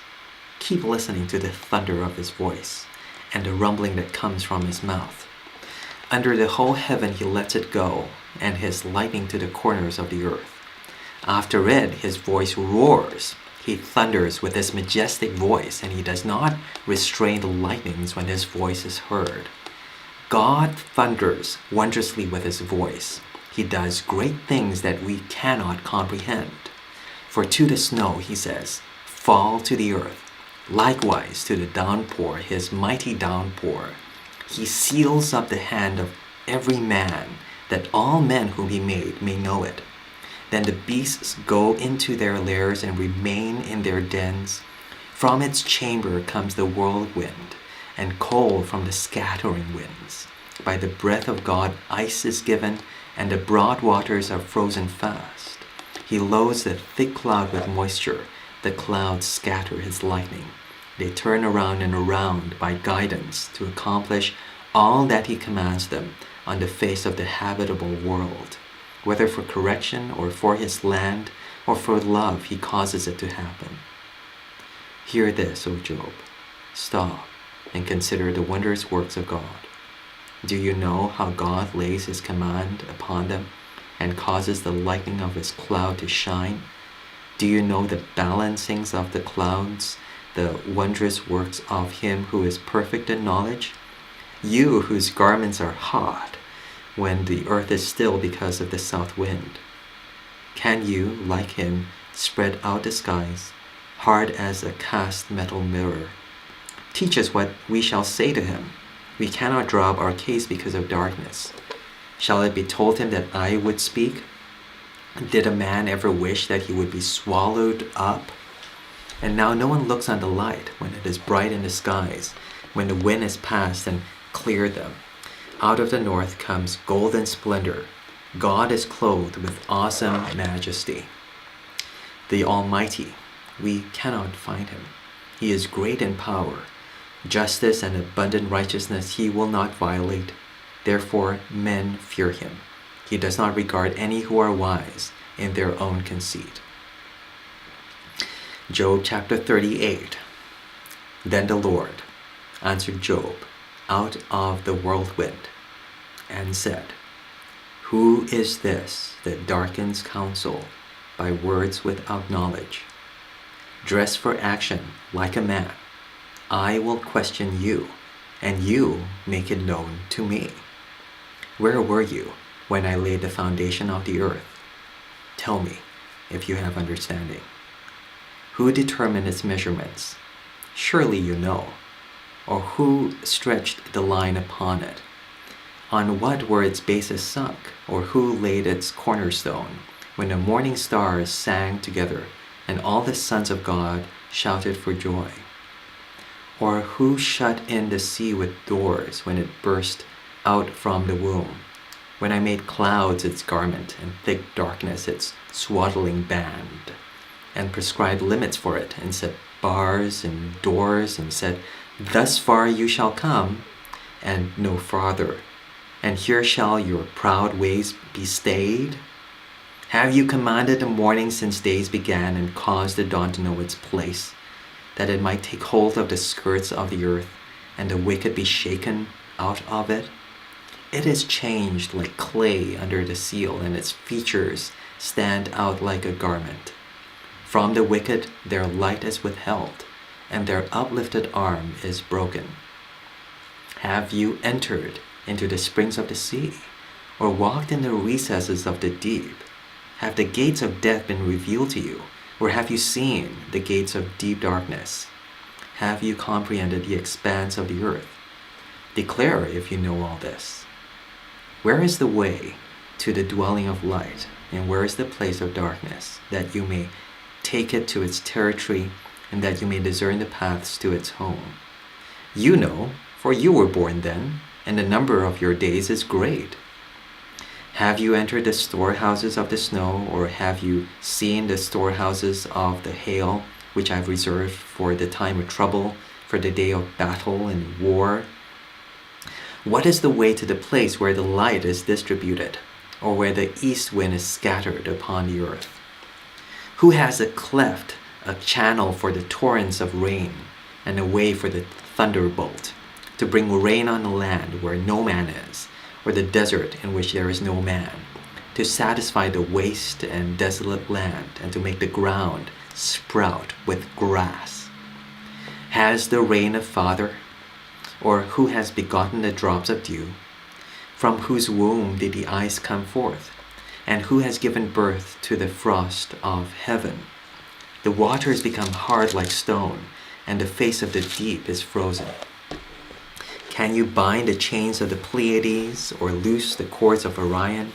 Keep listening to the thunder of his voice and the rumbling that comes from his mouth. Under the whole heaven he lets it go, and his lightning to the corners of the earth. After it his voice roars. He thunders with his majestic voice, and he does not restrain the lightnings when his voice is heard. God thunders wondrously with his voice. He does great things that we cannot comprehend. For to the snow, he says, fall to the earth. Likewise to the downpour, his mighty downpour. He seals up the hand of every man, that all men whom he made may know it. Then the beasts go into their lairs and remain in their dens. From its chamber comes the whirlwind, and cold from the scattering winds. By the breath of God ice is given, and the broad waters are frozen fast. He loads the thick cloud with moisture. The clouds scatter his lightning. They turn around and around by guidance to accomplish all that he commands them on the face of the habitable world. Whether for correction or for his land or for love, he causes it to happen. Hear this, O Job. Stop and consider the wondrous works of God. Do you know how God lays his command upon them and causes the lightning of his cloud to shine? Do you know the balancings of the clouds, the wondrous works of him who is perfect in knowledge? You whose garments are hot, when the earth is still because of the south wind. Can you, like him, spread out the skies, hard as a cast metal mirror? Teach us what we shall say to him. We cannot draw up our case because of darkness. Shall it be told him that I would speak? Did a man ever wish that he would be swallowed up? And now no one looks on the light when it is bright in the skies, when the wind has passed and cleared them. Out of the north comes golden splendor. God is clothed with awesome majesty. The Almighty, we cannot find him. He is great in power. Justice and abundant righteousness he will not violate. Therefore men fear him. He does not regard any who are wise in their own conceit. Job chapter 38. Then the Lord answered Job out of the whirlwind and said, Who is this that darkens counsel by words without knowledge? Dress for action like a man. I will question you, and you make it known to me. Where were you when I laid the foundation of the earth? Tell me if you have understanding. Who determined its measurements? Surely you know. Or who stretched the line upon it? On what were its bases sunk? Or who laid its cornerstone? When the morning stars sang together, and all the sons of God shouted for joy? Or who shut in the sea with doors when it burst out from the womb? When I made clouds its garment, and thick darkness its swaddling band, and prescribed limits for it, and set bars and doors, and said, Thus far you shall come, and no farther, and here shall your proud ways be stayed? Have you commanded the morning since days began, and caused the dawn to know its place, that it might take hold of the skirts of the earth, and the wicked be shaken out of it? It is changed like clay under the seal, and its features stand out like a garment. From the wicked their light is withheld, and their uplifted arm is broken. Have you entered into the springs of the sea, or walked in the recesses of the deep? Have the gates of death been revealed to you, or have you seen the gates of deep darkness? Have you comprehended the expanse of the earth? Declare if you know all this. Where is the way to the dwelling of light, and where is the place of darkness, that you may take it to its territory, and that you may discern the paths to its home? You know, for you were born then, and the number of your days is great. Have you entered the storehouses of the snow, or have you seen the storehouses of the hail, which I have reserved for the time of trouble, for the day of battle and war? What is the way to the place where the light is distributed, or where the east wind is scattered upon the earth? Who has a cleft, a channel for the torrents of rain, and a way for the thunderbolt, to bring rain on the land where no man is, or the desert in which there is no man, to satisfy the waste and desolate land, and to make the ground sprout with grass? Has the rain a father? Or who has begotten the drops of dew? From whose womb did the ice come forth? And who has given birth to the frost of heaven? The waters become hard like stone, and the face of the deep is frozen. Can you bind the chains of the Pleiades, or loose the cords of Orion?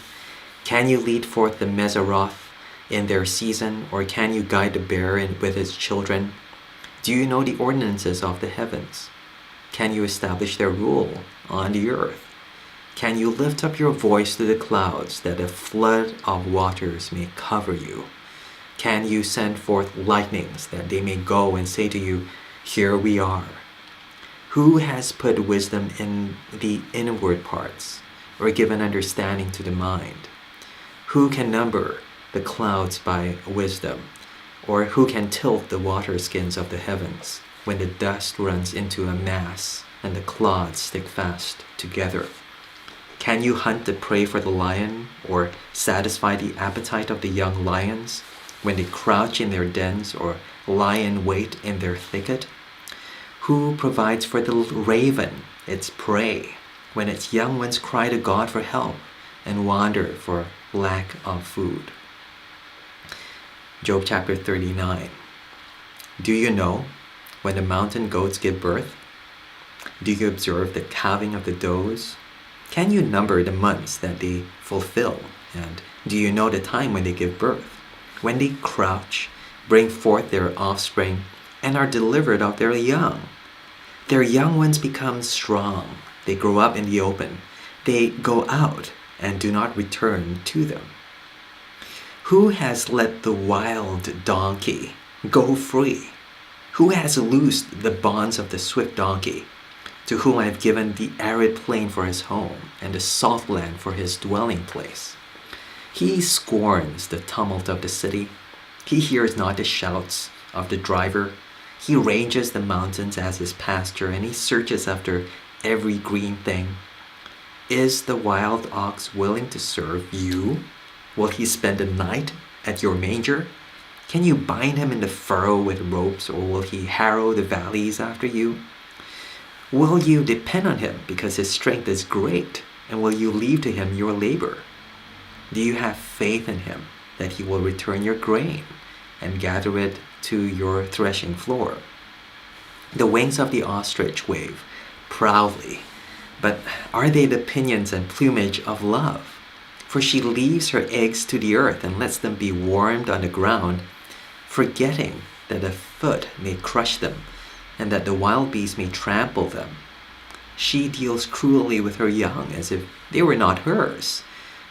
Can you lead forth the Meseroth in their season, or can you guide the bear with its children? Do you know the ordinances of the heavens? Can you establish their rule on the earth? Can you lift up your voice to the clouds, that a flood of waters may cover you? Can you send forth lightnings, that they may go and say to you, Here we are? Who has put wisdom in the inward parts, or given understanding to the mind? Who can number the clouds by wisdom, or who can tilt the water skins of the heavens, when the dust runs into a mass and the clods stick fast together? Can you hunt the prey for the lion, or satisfy the appetite of the young lions, when they crouch in their dens, or lie in wait in their thicket? Who provides for the raven its prey, when its young ones cry to God for help, and wander for lack of food? Job chapter 39. Do you know when the mountain goats give birth? Do you observe the calving of the does? Can you number the months that they fulfill? And do you know the time when they give birth? When they crouch, bring forth their offspring, and are delivered of their young. Their young ones become strong. They grow up in the open. They go out and do not return to them. Who has let the wild donkey go free? Who has loosed the bonds of the swift donkey, to whom I have given the arid plain for his home, and the salt land for his dwelling place? He scorns the tumult of the city. He hears not the shouts of the driver. He ranges the mountains as his pasture, and he searches after every green thing. Is the wild ox willing to serve you? Will he spend the night at your manger? Can you bind him in the furrow with ropes, or will he harrow the valleys after you? Will you depend on him because his strength is great, and will you leave to him your labor? Do you have faith in him that he will return your grain, and gather it to your threshing floor. The wings of the ostrich wave proudly, but are they the pinions and plumage of love? For she leaves her eggs to the earth and lets them be warmed on the ground, forgetting that a foot may crush them and that the wild beast may trample them. She deals cruelly with her young as if they were not hers.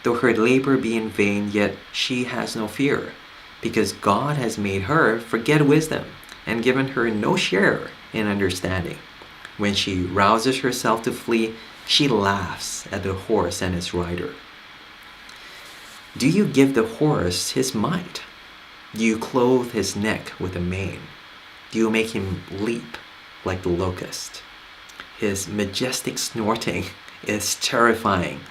Though her labor be in vain, yet she has no fear, because God has made her forget wisdom and given her no share in understanding. When she rouses herself to flee, she laughs at the horse and its rider. Do you give the horse his might? Do you clothe his neck with a mane? Do you make him leap like the locust? His majestic snorting is terrifying.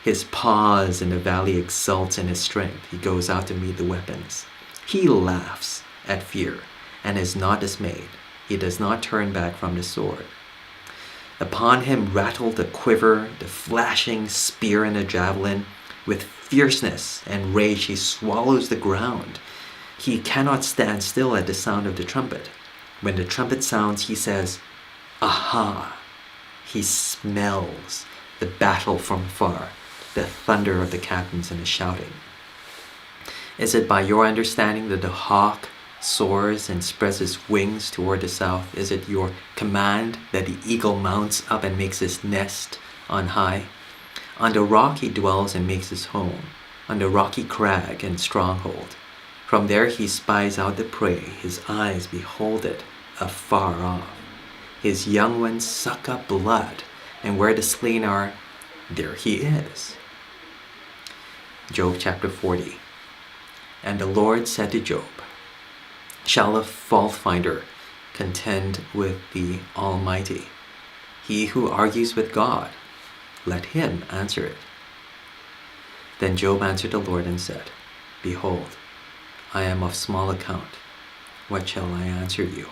His paws in the valley exults in his strength. He goes out to meet the weapons. He laughs at fear and is not dismayed. He does not turn back from the sword. Upon him rattle the quiver, the flashing spear and the javelin. With fierceness and rage he swallows the ground. He cannot stand still at the sound of the trumpet. When the trumpet sounds, he says, "Aha!" He smells the battle from afar, the thunder of the captains and the shouting. Is it by your understanding that the hawk soars and spreads his wings toward the south? Is it your command that the eagle mounts up and makes his nest on high? On the rock he dwells and makes his home, on the rocky crag and stronghold. From there he spies out the prey, his eyes behold it afar off. His young ones suck up blood, and where the slain are, there he is. Job chapter 40. And the Lord said to Job, shall a fault finder contend with the Almighty? He who argues with God, let him answer it. Then Job answered the Lord and said, behold, I am of small account. What shall I answer you?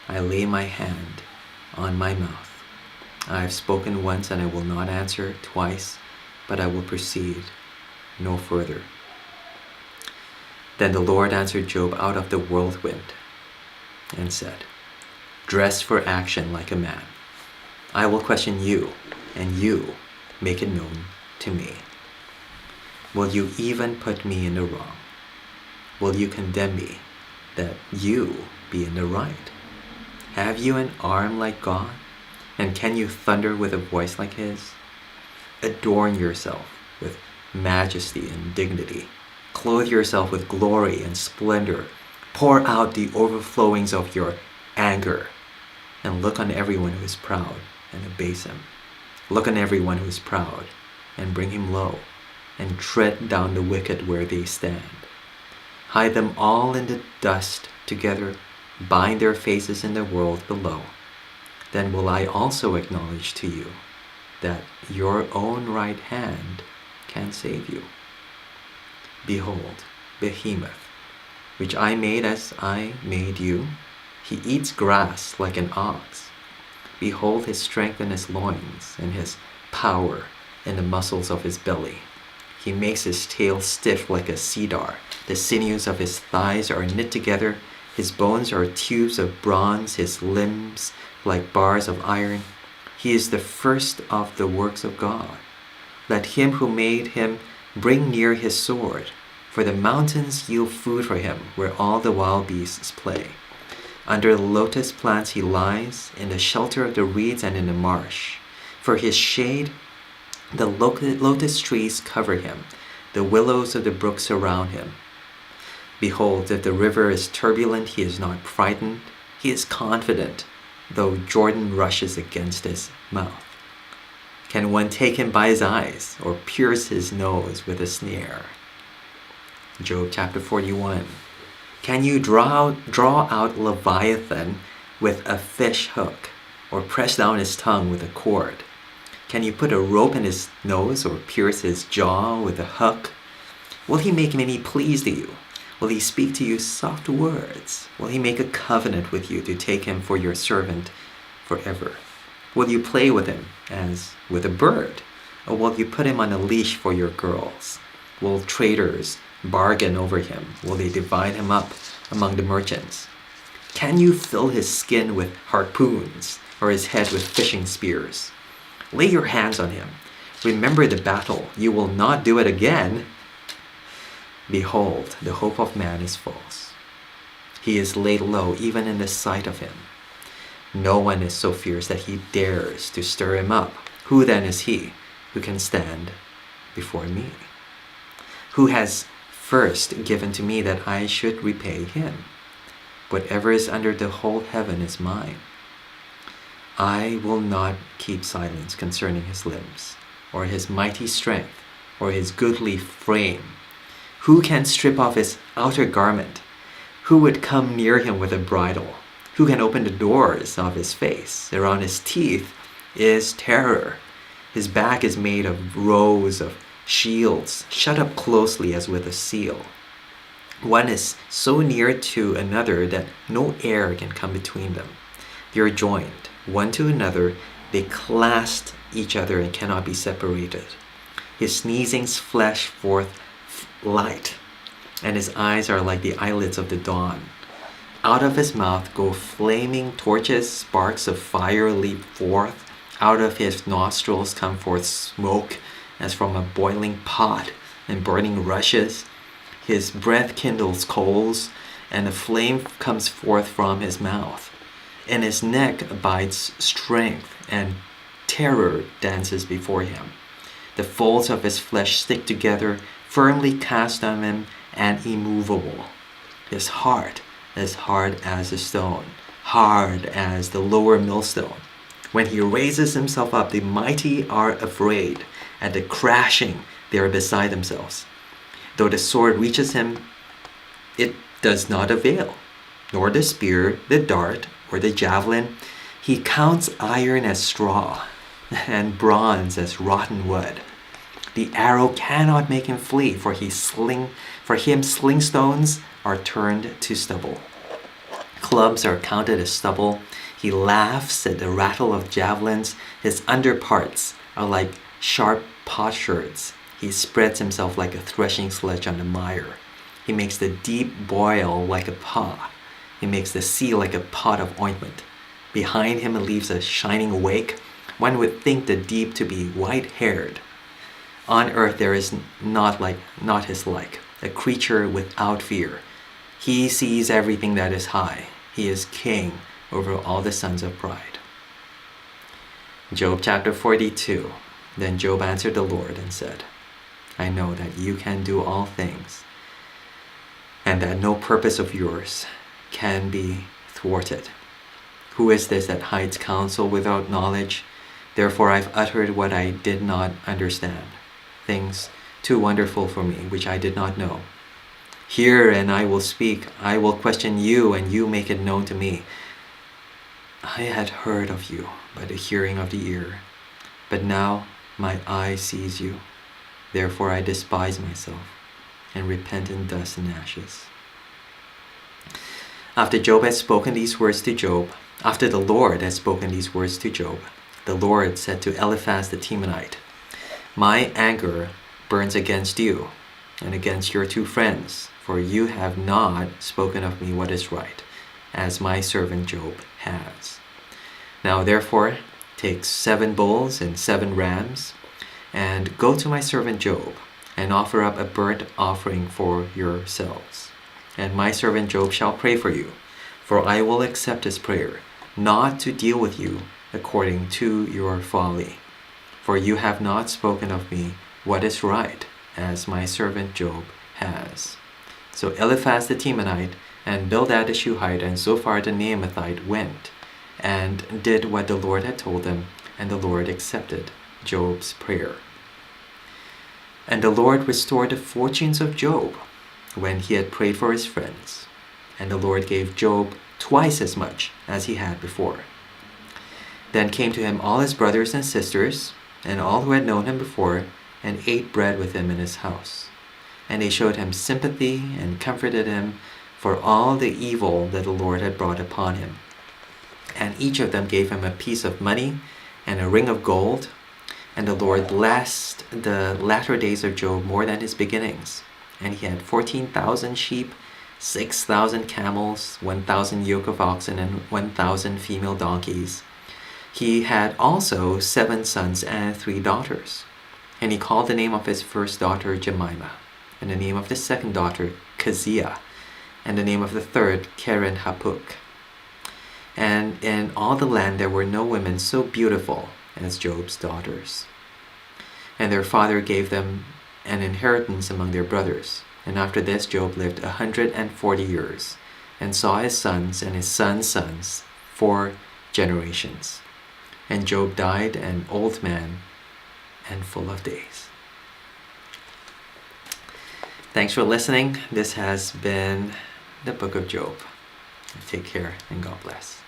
I lay my hand on my mouth. I have spoken once and I will not answer twice, but I will proceed no further. Then the Lord answered Job out of the whirlwind and said, dress for action like a man. I will question you, and you make it known to me. Will you even put me in the wrong? Will you condemn me that you be in the right? Have you an arm like God? And can you thunder with a voice like his? Adorn yourself with majesty and dignity. Clothe yourself with glory and splendor. Pour out the overflowings of your anger. And look on everyone who is proud and abase him. Look on everyone who is proud and bring him low. And tread down the wicked where they stand. Hide them all in the dust together. Bind their faces in the world below. Then will I also acknowledge to you that your own right hand can save you. Behold, Behemoth, which I made as I made you, he eats grass like an ox. Behold his strength in his loins, and his power in the muscles of his belly. He makes his tail stiff like a cedar. The sinews of his thighs are knit together. His bones are tubes of bronze, his limbs like bars of iron. He is the first of the works of God. Let him who made him bring near his sword, for the mountains yield food for him, where all the wild beasts play. Under the lotus plants he lies, in the shelter of the reeds and in the marsh. For his shade, the lotus trees cover him, the willows of the brook surround him. Behold, if the river is turbulent, he is not frightened. He is confident, though Jordan rushes against his mouth. Can one take him by his eyes, or pierce his nose with a snare? Job chapter 41. Can you draw out Leviathan with a fish hook, or press down his tongue with a cord? Can you put a rope in his nose, or pierce his jaw with a hook? Will he make many pleas to you? Will he speak to you soft words? Will he make a covenant with you to take him for your servant forever? Will you play with him as with a bird? Or will you put him on a leash for your girls? Will traitors bargain over him? Will they divide him up among the merchants? Can you fill his skin with harpoons, or his head with fishing spears? Lay your hands on him. Remember the battle. You will not do it again. Behold, the hope of man is false. He is laid low even in the sight of him. No one is so fierce that he dares to stir him up. Who then is he who can stand before me? Who has first given to me that I should repay him? Whatever is under the whole heaven is mine. I will not keep silence concerning his limbs, or his mighty strength, or his goodly frame. Who can strip off his outer garment? Who would come near him with a bridle? Who can open the doors of his face? Around his teeth is terror. His back is made of rows of shields, shut up closely as with a seal. One is so near to another that no air can come between them. They are joined, one to another. They clasp each other and cannot be separated. His sneezings flash forth light, and his eyes are like the eyelids of the dawn. Out of his mouth go flaming torches, sparks of fire leap forth. Out of his nostrils come forth smoke as from a boiling pot and burning rushes. His breath kindles coals, and a flame comes forth from his mouth. In his neck abides strength, and terror dances before him. The folds of his flesh stick together, firmly cast on him and immovable. His heart is hard as a stone, hard as the lower millstone. When he raises himself up, the mighty are afraid. At the crashing, they are beside themselves. Though the sword reaches him, it does not avail, nor the spear, the dart, or the javelin. He counts iron as straw, and bronze as rotten wood. The arrow cannot make him flee, for him slingstones are turned to stubble. Clubs are counted as stubble. He laughs at the rattle of javelins. His underparts are like sharp potsherds. He spreads himself like a threshing sledge on the mire. He makes the deep boil like a paw. He makes the sea like a pot of ointment. Behind him it leaves a shining wake. One would think the deep to be white-haired. On earth there is not his like, a creature without fear. He sees everything that is high. He is king over all the sons of pride. Job chapter 42. Then Job answered the Lord and said, I know that you can do all things, and that no purpose of yours can be thwarted. Who is this that hides counsel without knowledge? Therefore I've uttered what I did not understand, things too wonderful for me, which I did not know. Hear, and I will speak. I will question you, and you make it known to me. I had heard of you by the hearing of the ear, but now my eye sees you. Therefore I despise myself, and repent in dust and ashes. After the Lord had spoken these words to Job, the Lord said to Eliphaz the Temanite, My anger burns against you and against your two friends, for you have not spoken of me what is right, as my servant Job has. Now therefore, take 7 bulls and 7 rams, and go to my servant Job, and offer up a burnt offering for yourselves. And my servant Job shall pray for you, for I will accept his prayer, not to deal with you according to your folly. For you have not spoken of me what is right, as my servant Job has. So Eliphaz the Temanite, and Bildad the Shuhite, and Zophar the Naamathite went, and did what the Lord had told them, and the Lord accepted Job's prayer. And the Lord restored the fortunes of Job when he had prayed for his friends, and the Lord gave Job twice as much as he had before. Then came to him all his brothers and sisters, and all who had known him before, and ate bread with him in his house. And they showed him sympathy and comforted him for all the evil that the Lord had brought upon him. And each of them gave him a piece of money and a ring of gold. And the Lord blessed the latter days of Job more than his beginnings. And he had 14,000 sheep, 6,000 camels, 1,000 yoke of oxen, and 1,000 female donkeys. He had also 7 sons and 3 daughters. And he called the name of his first daughter Jemimah, and the name of the second daughter Keziah, and the name of the third Keren Hapuk. And in all the land there were no women so beautiful as Job's daughters. And their father gave them an inheritance among their brothers. And after this Job lived 140 years, and saw his sons and his sons' sons 4 generations. And Job died an old man and full of days. Thanks for listening. This has been the Book of Job. Take care and God bless.